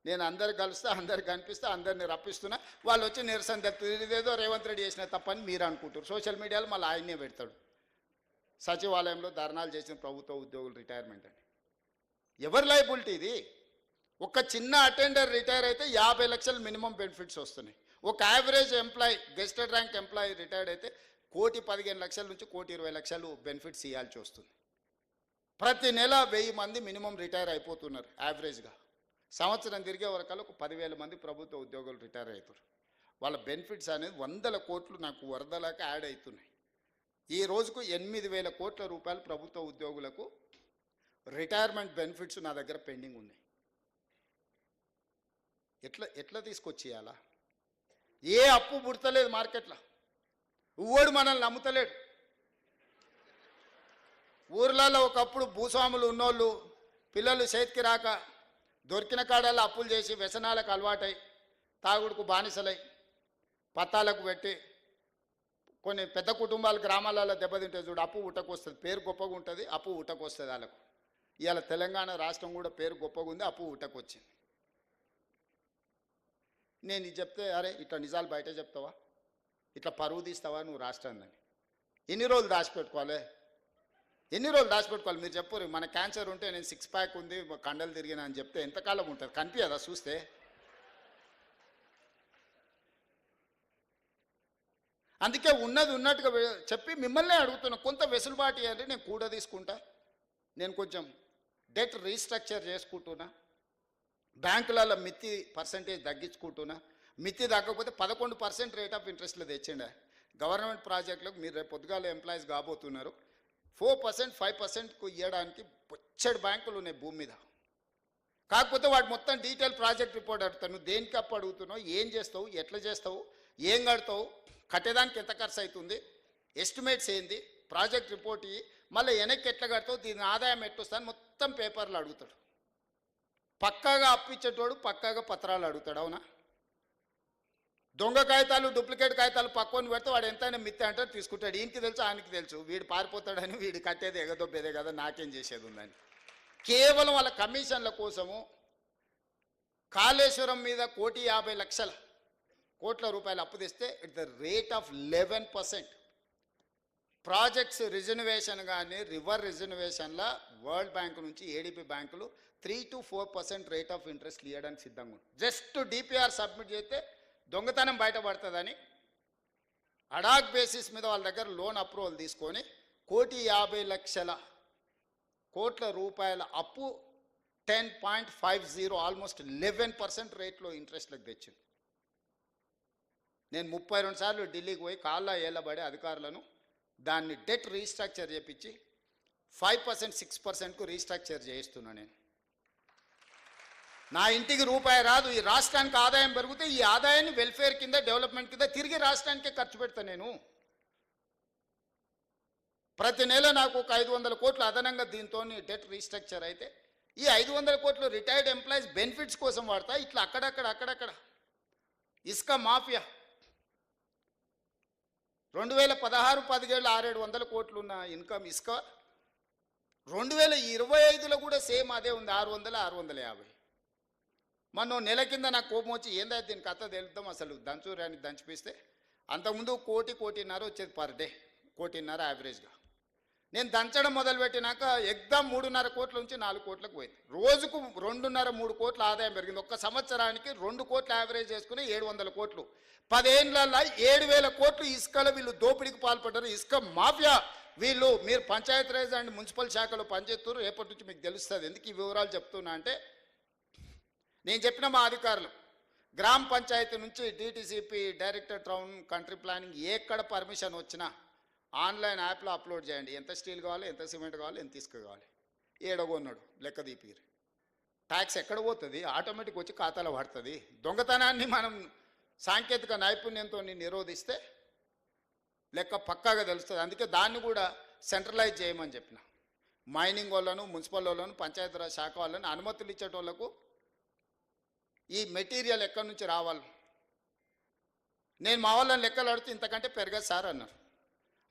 నేను అందరు కలుస్తా, అందరికి కనిపిస్తా, అందరిని రప్పిస్తున్నా, వాళ్ళు వచ్చి నిరసన తెలుపుతారు. ఇదేదో రేవంత్ రెడ్డి చేసిన తప్పని మీరు అనుకుంటారు. సోషల్ మీడియాలో మళ్ళీ ఆయన్నే పెడతాడు, సచివాలయంలో ధర్నాలు చేసిన ప్రభుత్వ ఉద్యోగులు రిటైర్మెంట్ అని. ఎవరి లైబిలిటీ ఇది? ఒక చిన్న అటెండర్ రిటైర్ అయితే 50 లక్షలు మినిమం బెనిఫిట్స్ వస్తున్నాయి. ఒక average employee, gazetted rank employee retired అయితే 1,15,00,000 నుంచి 1,20,00,000 బెనిఫిట్స్ ఇవ్వాల్సి వస్తుంది. ప్రతి నెల 1000 మంది మినిమం రిటైర్ అయిపోతున్నారు యావరేజ్గా. సంవత్సరం తిరిగే వరకల్లా ఒక 10,000 మంది ప్రభుత్వ ఉద్యోగులు రిటైర్ అవుతారు. వాళ్ళ బెనిఫిట్స్ అనేది 100 కోట్లు నాకు వరదలాగా యాడ్ అవుతున్నాయి. ఈ రోజుకు 8,000 కోట్ల రూపాయలు ప్రభుత్వ ఉద్యోగులకు రిటైర్మెంట్ బెనిఫిట్స్ నా దగ్గర పెండింగ్ ఉన్నాయి. ఎట్లా తీసుకొచ్చేయాలా? ఏ అప్పు పుడతలేదు మార్కెట్లో, ఊడు మనల్ని నమ్ముతలేడు. ఊర్లలో ఒకప్పుడు భూస్వాములు ఉన్నోళ్ళు పిల్లలు చేతికి రాక దొరికిన కాడల్లో అప్పులు చేసి వ్యసనాలకు అలవాటై తాగుడుకు బానిసలై పత్తాలకు పెట్టి కొన్ని పెద్ద కుటుంబాలు గ్రామాలలో దెబ్బతింటే చూడు, అప్పు ఉట్టకొస్తుంది. పేరు గొప్పగా ఉంటుంది, అప్పు ఉట్టకొస్తుంది వాళ్ళకు. ఇవాళ తెలంగాణ రాష్ట్రం కూడా పేరు గొప్పగా ఉంది, అప్పు ఉట్టకొచ్చింది. నేను ఇది చెప్తే అరే ఇట్లా నిజాలు బయట చెప్తావా, ఇట్లా పరువు తీస్తావా నువ్వు రాష్ట్రాన్ని? ఎన్ని రోజులు దాచిపెట్టుకోవాలి? ఎన్ని రోజులు దాచిపెట్టుకోవాలి? మీరు చెప్పరు. మన క్యాన్సర్ ఉంటే నేను 6 ప్యాక్ ఉంది, కండలు తిరిగినా అని చెప్తే ఎంతకాలం ఉంటుంది? కనిపించదా చూస్తే? అందుకే ఉన్నది ఉన్నట్టుగా చెప్పి మిమ్మల్ని అడుగుతున్నా, కొంత వెసులుబాటు ఇవ్వండి, నేను కూడా తీసుకుంటా. నేను కొంచెం డెట్ రీస్ట్రక్చర్ చేసుకుంటున్నా, బ్యాంకులలో మిత్తి పర్సంటేజ్ తగ్గించుకుంటున్నా. మిత్తి తగ్గకపోతే 11% రేట్ ఆఫ్ ఇంట్రెస్ట్లో తెచ్చిండే గవర్నమెంట్ ప్రాజెక్టులకు. మీరు రేపు పొద్దుగాల ఎంప్లాయీస్ కాబోతున్నారు, 4%, 5%కు ఇవ్వడానికి బొచ్చడి బ్యాంకులు ఉన్నాయి భూమి మీద. కాకపోతే వాడు మొత్తం డీటెయిల్ ప్రాజెక్ట్ రిపోర్ట్ అడుగుతాను. నువ్వు దేనికి అప్పు అడుగుతున్నావు, ఏం చేస్తావు, ఎట్లా చేస్తావు, ఏం కడతావు, కట్టేదానికి ఎంత ఖర్చు అవుతుంది, ఎస్టిమేట్స్ ఏంది, ప్రాజెక్ట్ రిపోర్ట్ ఇవి, మళ్ళీ వెనక్కి ఎట్లా కడతావు, దీని ఆదాయం ఎట్లొస్తాను మొత్తం పేపర్లు అడుగుతాడు. పక్కాగా అప్పు ఇచ్చేటోడు పక్కాగా పత్రాలు అడుగుతాడు. అవునా? దొంగ కాగితాలు, డూప్లికేట్ కాగితాలు పక్కన పెడితే వాడు ఎంతైనా మిత్తి అంటారు, తీసుకుంటాడు. ఈయనకి తెలుసు, ఆయనకి తెలుసు, వీడు పారిపోతాడని, వీడు కట్టేది ఎగదొబ్బేదే కదా, నాకేం చేసేది ఉందని. కేవలం వాళ్ళ కమిషన్ల కోసము కాళేశ్వరం మీద 1,50,00,000 కోట్ల రూపాయలు అప్పు తెస్తే it the rate of 11%. Projects reservation కానీ రివర్ రిజర్వేషన్ల వరల్డ్ బ్యాంకు నుంచి ఏడీపీ బ్యాంకులు 3 to 4% రేట్ ఆఫ్ ఇంట్రెస్ట్ ఇవ్వడానికి సిద్ధంగా ఉంది. జస్ట్ డిపిఆర్ సబ్మిట్ చేస్తే దొంగతనం బయటపడుతుందని అడాక్ బేసిస్ మీద వాళ్ళ దగ్గర లోన్ అప్రూవల్ తీసుకొని 1,50,00,000 కోట్ల రూపాయల అప్పు 10.50 ఆల్మోస్ట్ 11% రేట్లో ఇంట్రెస్ట్లకు తెచ్చింది. నేను 32 సార్లు ఢిల్లీకి పోయి కాళ్ళ ఏళ్ళబడి అధికారులను దాన్ని డెట్ రీస్ట్రక్చర్ చేపించి 5%, 6%కు రీస్ట్రక్చర్ చేయిస్తున్నా. నేను నా ఇంటికి రూపాయి రాదు, ఈ రాష్ట్రానికి ఆదాయం పెరిగితే ఈ ఆదాయాన్ని వెల్ఫేర్ కింద, డెవలప్మెంట్ కింద తిరిగి రాష్ట్రానికే ఖర్చు పెడతాను. నేను ప్రతి నెల నాకు ఒక 500 కోట్లు అదనంగా దీంతో డెట్ రీస్ట్రక్చర్ అయితే ఈ 500 కోట్లు రిటైర్డ్ ఎంప్లాయీస్ బెనిఫిట్స్ కోసం వాడతా. ఇట్లా అక్కడక్కడ ఇసుక మాఫియా 2016-17 600-700 కోట్లు ఉన్న ఇన్కమ్ ఇసుక 2025లో కూడా సేమ్ అదే ఉంది, 600-650. మొన్న నెల కింద నాకు కోపం వచ్చి ఏందా దీని కథ తెలుద్దాం అసలు దంచురాన్ని దంచిపిస్తే అంతకుముందు 1.5 వచ్చేది పర్ డే, 1.5 యావరేజ్గా. నేను దంచడం మొదలుపెట్టినాక ఎగ్దాం 3.5 కోట్ల నుంచి 4 కోట్లకు పోయింది. రోజుకు 2.5-3 కోట్ల ఆదాయం పెరిగింది. ఒక్క సంవత్సరానికి 2 కోట్ల యావరేజ్ చేసుకుని 700 కోట్లు. 10 ఏళ్ళల్లో 7,000 కోట్లు ఇసుకలో వీళ్ళు దోపిడీకి పాల్పడ్డారు. ఇసుక మాఫియా వీళ్ళు. మీరు పంచాయతీరాజ్ అండ్ మున్సిపల్ శాఖలో పనిచేస్తున్నారు, రేపటి నుంచి మీకు తెలుస్తుంది. ఎందుకు ఈ వివరాలు చెప్తున్నా అంటే, నేను చెప్పిన మా అధికారులు గ్రామ పంచాయతీ నుంచి DTCP, director town country planning ఎక్కడ పర్మిషన్ వచ్చినా ఆన్లైన్ యాప్లో అప్లోడ్ చేయండి. ఎంత స్టీల్ కావాలి, ఎంత సిమెంట్ కావాలి, ఎంత ఇసుక కావాలి, ఏడగొన్నాడు లెక్క తీపిరు. ట్యాక్స్ ఎక్కడ పోతుంది, ఆటోమేటిక్ వచ్చి ఖాతాలో పడుతుంది. దొంగతనాన్ని మనం సాంకేతిక నైపుణ్యంతో నిరోధిస్తే లెక్క పక్కాగా తెలుస్తుంది. అందుకే దాన్ని కూడా సెంట్రలైజ్ చేయమని చెప్పిన. మైనింగ్ వాళ్ళను, మున్సిపల్ వాళ్ళను, పంచాయతీరాజ్ శాఖ వాళ్ళని అనుమతులు ఇచ్చేటోళ్లకు ఈ మెటీరియల్ ఎక్కడి నుంచి రావాలి. నేను మా వాళ్ళని లెక్కలు అడిగితే ఇంతకంటే పెరగదు సార్ అన్నారు.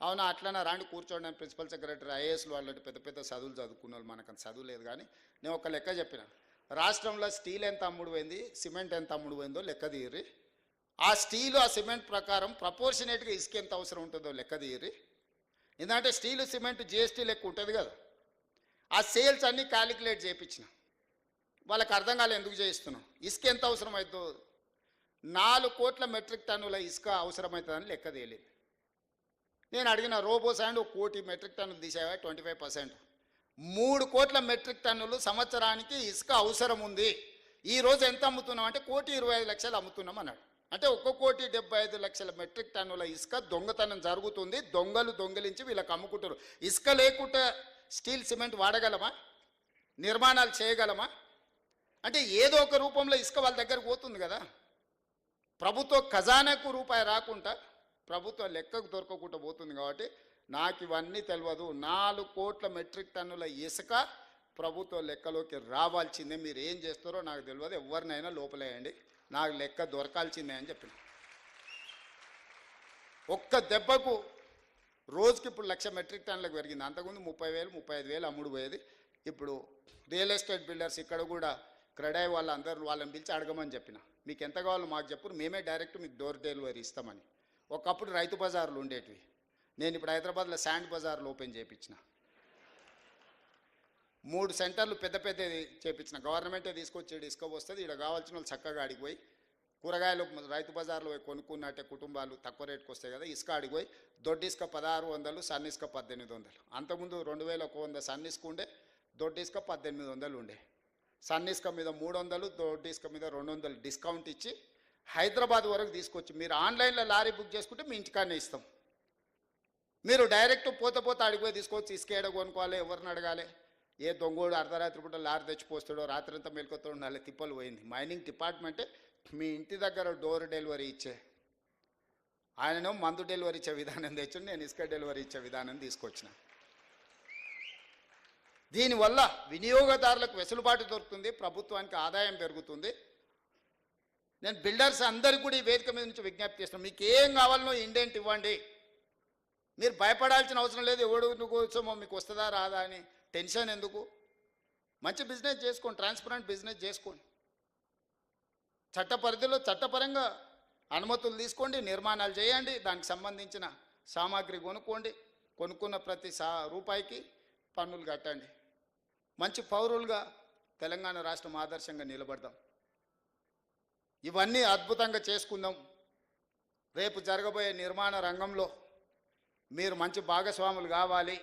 అవునా, అట్లనే రాండి కూర్చోండి. ప్రిన్సిపల్ సెక్రటరీ, ఐఏఎస్లు వాళ్ళు పెద్ద పెద్ద చదువులు చదువుకున్న వాళ్ళు, మనకు అంత చదువు లేదు. కానీ నేను ఒక లెక్క చెప్పిన, రాష్ట్రంలో స్టీల్ ఎంత అమ్ముడు పోయింది, సిమెంట్ ఎంత అమ్ముడు పోయిందో లెక్క తీయరి. ఆ స్టీలు ఆ సిమెంట్ ప్రకారం ప్రపోర్షనేట్గా ఇసుక ఎంత అవసరం ఉంటుందో లెక్క తీయరి. ఎందుకంటే స్టీలు సిమెంట్ జిఎస్టీ లెక్క ఉంటుంది కదా. ఆ సేల్స్ అన్నీ క్యాలిక్యులేట్ చేయించిన. వాళ్ళకి అర్థం కాలే ఎందుకు చేయిస్తున్నాం. ఇసుక ఎంత అవసరం అవుతుందో 4 కోట్ల మెట్రిక్ టన్నుల ఇసుక అవసరమవుతుందని లెక్క తేలేదు. నేను అడిగిన రోబో శాండ్ 1 కోటి మెట్రిక్ టన్నులు తీసేవా 25%. 3 కోట్ల మెట్రిక్ టన్నులు సంవత్సరానికి ఇసుక అవసరం ఉంది. ఈరోజు ఎంత అమ్ముతున్నాం అంటే 1,25,00,000 అమ్ముతున్నాం అన్నాడు. అంటే 1,75,00,000 మెట్రిక్ టన్నుల ఇసుక దొంగతనం జరుగుతుంది. దొంగలు దొంగిలించి వీళ్ళకి అమ్ముకుంటారు. ఇసుక లేకుండా స్టీల్ సిమెంట్ వాడగలమా, నిర్మాణాలు చేయగలమా? అంటే ఏదో ఒక రూపంలో ఇసుక వాళ్ళ దగ్గరకు పోతుంది కదా. ప్రభుత్వ ఖజానాకు రూపాయి రాకుండా ప్రభుత్వ లెక్కకు దొరకకుండా పోతుంది. కాబట్టి నాకు ఇవన్నీ తెలియదు. 4 కోట్ల మెట్రిక్ టన్నుల ఇసుక ప్రభుత్వ లెక్కలోకి రావాల్సిందే. మీరు ఏం చేస్తారో నాకు తెలియదు. ఎవరినైనా లోపలేయండి, నాకు లెక్క దొరకాల్సిందే అని చెప్పిన. ఒక్క దెబ్బకు రోజుకి ఇప్పుడు 1,00,000 మెట్రిక్ టన్నులకు పెరిగింది. అంతకుముందు 30,000 35,000 అమ్ముడు పోయేది. ఇప్పుడు రియల్ ఎస్టేట్ బిల్డర్స్ ఇక్కడ కూడా క్రెడాయి వాళ్ళని పిలిచి అడగమని చెప్పిన. మీకు ఎంత కావాలో మాకు చెప్పు, మేమే డైరెక్ట్ మీకు డోర్ డెలివరీ ఇస్తామని. ఒకప్పుడు రైతు బజార్లు ఉండేటివి. నేను ఇప్పుడు హైదరాబాద్లో శాండ్ బజార్లు ఓపెన్ చేయించిన. 3 సెంటర్లు పెద్ద పెద్దది చేయించిన. గవర్నమెంటే తీసుకొచ్చి ఇసుక వస్తుంది. ఇక్కడ కావాల్సిన వాళ్ళు చక్కగా అడిగిపోయి కూరగాయలు రైతు బజార్లో పోయి కొనుక్కున్నట్టే కుటుంబాలు తక్కువ రేటుకు వస్తాయి కదా. ఇసుక అడిగిపోయి దొడ్డి ఇసుక 1,600, సన్న ఇసుక 1,800. అంతకుముందు 2,100 సన్న ఇసుక ఉండే, దొడ్డి ఇసుక 1,800 ఉండే. సన్న ఇసుక మీద 300, దొడ్డి ఇసుక మీద 200 డిస్కౌంట్ ఇచ్చి హైదరాబాద్ వరకు తీసుకొచ్చి మీరు ఆన్లైన్లో లారీ బుక్ చేసుకుంటే మీ ఇంటికాడనే ఇస్తాం. మీరు డైరెక్ట్ పోతే అడిగిపోయి తీసుకొచ్చి ఇసుక ఏడ కొనుక్కోవాలి, ఎవరిని అడగాలి? ఏ దొంగోడు అర్ధరాత్రి పూట లారీ తెచ్చిపోస్తాడో, రాత్రంతా మెలుకొతో ఉండాలి. తిప్పలు పోయింది. మైనింగ్ డిపార్ట్మెంటే మీ ఇంటి దగ్గర డోర్ డెలివరీ ఇచ్చే, ఆయనను మందు డెలివరీ ఇచ్చే విధానం తెచ్చి నేను ఇసుక డెలివరీ ఇచ్చే విధానం తీసుకొచ్చిన. దీనివల్ల వినియోగదారులకు వెసులుబాటు దొరుకుతుంది, ప్రభుత్వానికి ఆదాయం పెరుగుతుంది. నేను బిల్డర్స్ అందరికీ కూడా ఈ వేదిక మీద నుంచి విజ్ఞప్తి చేస్తున్నాను. మీకు ఏం కావాలనో ఇండెంట్ ఇవ్వండి. మీరు భయపడాల్సిన అవసరం లేదు. ఎవడు కోసమో మీకు వస్తుందా రాదా అని టెన్షన్ ఎందుకు? మంచి బిజినెస్ చేసుకోండి, ట్రాన్స్పరెంట్ బిజినెస్ చేసుకోండి. చట్ట పరిధిలో చట్టపరంగా అనుమతులు తీసుకోండి, నిర్మాణాలు చేయండి, దానికి సంబంధించిన సామాగ్రి కొనుక్కోండి. కొనుక్కున్న ప్రతి రూపాయికి పన్నులు కట్టండి. మంచి పౌరులుగా తెలంగాణ రాష్ట్రం ఆదర్శంగా నిలబడదాం. ఇవన్నీ అద్భుతంగా చేసుకుందాం. రేపు జరగబోయే నిర్మాణ రంగంలో మీరు మంచి భాగస్వాములు కావాలి.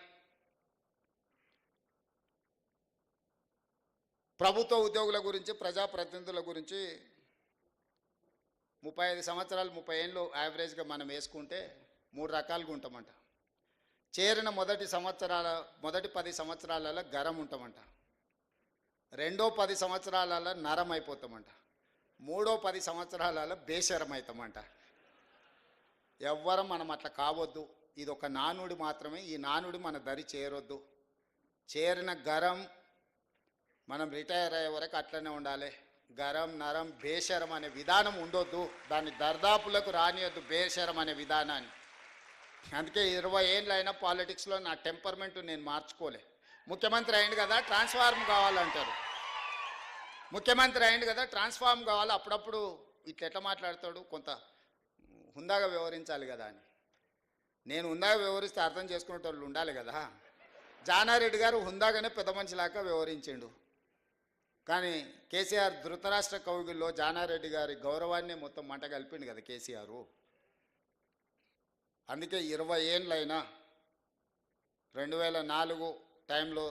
ప్రభుత్వ ఉద్యోగుల గురించి, ప్రజాప్రతినిధుల గురించి 35 సంవత్సరాలు 30 ఏళ్ళు యావరేజ్గా మనం వేసుకుంటే 3 రకాలుగా ఉంటామంట. చేరిన మొదటి 10 సంవత్సరాలలో గరం ఉంటామంట. రెండో 10 సంవత్సరాలలో నరం అయిపోతామంట. మూడో 10 సంవత్సరాలలో బేషరం అవుతామంట. ఎవ్వరం మనం అట్లా కావద్దు. ఇది ఒక నానుడి మాత్రమే. ఈ నానుడి మన దరి చేరొద్దు. చేరిన గరం మనం రిటైర్ అయ్యే వరకు అట్లనే ఉండాలి. గరం నరం బేషరం అనే విధానం ఉండొద్దు. దాన్ని దర్దాపులకు రానియొద్దు బేషరం అనే విధానాన్ని. అందుకే 20 ఏళ్ళు అయినా పాలిటిక్స్లో నా టెంపర్మెంట్ నేను మార్చుకోలే. ముఖ్యమంత్రి అయింది కదా ట్రాన్స్ఫార్మ్ కావాలంటారు. ముఖ్యమంత్రి అయింది కదా ట్రాన్స్ఫార్మ్ కావాలి. అప్పుడప్పుడు ఇట్లా మాట్లాడతాడు, కొంత హుందాగా వ్యవహరించాలి కదా అని. నేను హుందాగా వ్యవహరిస్తే అర్థం చేసుకునే వాళ్ళు ఉండాలి కదా. జానారెడ్డి గారు హుందాగానే పెద్ద మనిషిలాగా వ్యవహరించిండు. కానీ కేసీఆర్ ధృతరాష్ట్ర కౌగిల్లో జానారెడ్డి గారి గౌరవాన్ని మొత్తం మంట కలిపిండు కదా కేసీఆర్. అందుకే 20 ఏళ్ళైనా 2004 టైంలో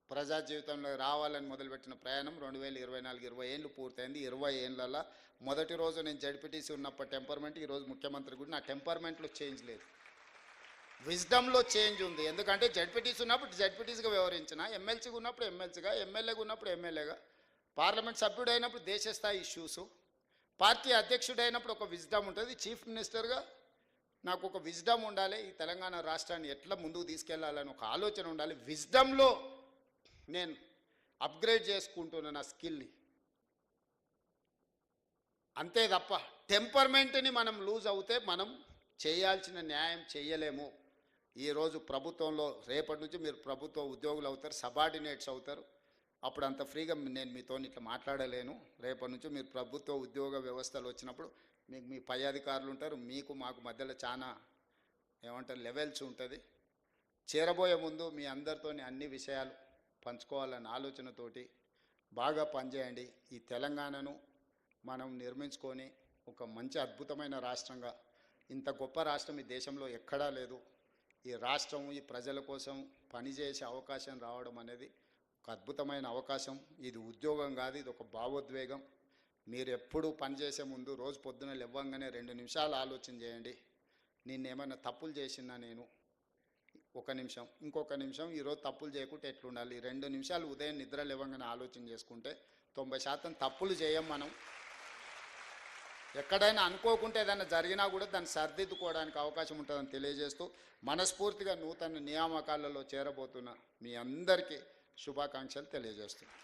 ప్రజా జీవితంలో రావాలని మొదలుపెట్టిన ప్రయాణం 2024 20 ఏళ్ళు పూర్తయింది. 20 ఏళ్ళల్లో మొదటి రోజు నేను జడ్పీటీసీ ఉన్నప్పుడు టెంపర్మెంట్, ఈరోజు ముఖ్యమంత్రి కూడా నా టెంపర్మెంట్లో చేంజ్ లేదు, విజ్డమ్లో చేంజ్ ఉంది. ఎందుకంటే జడ్పీటీసీ ఉన్నప్పుడు జడ్పీటీసీగా వ్యవహరించిన, ఎమ్మెల్సీగా ఉన్నప్పుడు ఎమ్మెల్సీగా, ఎమ్మెల్యేగా ఉన్నప్పుడు ఎమ్మెల్యేగా, పార్లమెంట్ సభ్యుడు అయినప్పుడు దేశ స్థాయి ఇష్యూసు, పార్టీ అధ్యక్షుడు అయినప్పుడు ఒక విజ్డమ్ ఉంటుంది. చీఫ్ మినిస్టర్గా నాకు ఒక విజ్డమ్ ఉండాలి. ఈ తెలంగాణ రాష్ట్రాన్ని ఎట్లా ముందుకు తీసుకెళ్లాలని ఒక ఆలోచన ఉండాలి. విజ్డమ్లో నేను అప్గ్రేడ్ చేసుకుంటున్న నా స్కిల్ని. అంతే తప్ప టెంపర్మెంట్ని మనం లూజ్ అవుతే మనం చేయాల్సిన న్యాయం చేయలేము. ఈరోజు ప్రభుత్వంలో రేపటి నుంచి మీరు ప్రభుత్వ ఉద్యోగులు అవుతారు, సబార్డినేట్స్ అవుతారు. అప్పుడు అంత ఫ్రీగా నేను మీతో ఇట్లా మాట్లాడలేను. రేపటి నుంచి మీరు ప్రభుత్వ ఉద్యోగ వ్యవస్థలు వచ్చినప్పుడు మీకు మీ పై అధికారులు ఉంటారు, మీకు మాకు మధ్యలో చాలా ఏమంటారు లెవెల్స్ ఉంటుంది. చేరబోయే ముందు మీ అందరితోని అన్ని విషయాలు పంచుకోవాలన్న ఆలోచనతోటి బాగా పనిచేయండి. ఈ తెలంగాణను మనం నిర్మించుకొని ఒక మంచి అద్భుతమైన రాష్ట్రంగా, ఇంత గొప్ప రాష్ట్రం ఈ దేశంలో ఎక్కడా లేదు. ఈ రాష్ట్రం ఈ ప్రజల కోసం పనిచేసే అవకాశం రావడం అనేది ఒక అద్భుతమైన అవకాశం. ఇది ఉద్యోగం కాదు, ఇది ఒక భావోద్వేగం. మీరు ఎప్పుడు పనిచేసే ముందు రోజు పొద్దున లేవగానే 2 నిమిషాలు ఆలోచన చేయండి. నిన్నేమైనా తప్పులు చేసినా నేను ఒక నిమిషం, ఇంకొక నిమిషం ఈరోజు తప్పులు చేయకుంటే ఎట్లుండాలి. 2 నిమిషాలు ఉదయం నిద్ర లేవగానే ఆలోచన చేసుకుంటే 90% తప్పులు చేయం మనం. ఎక్కడైనా అనుకోకుంటే ఏదైనా జరిగినా కూడా దాన్ని సరిదిద్దుకోవడానికి అవకాశం ఉంటుందని తెలియజేస్తూ మనస్ఫూర్తిగా నూతన నియామకాలలో చేరబోతున్న మీ అందరికీ శుభాకాంక్షలు తెలియజేస్తున్నాను.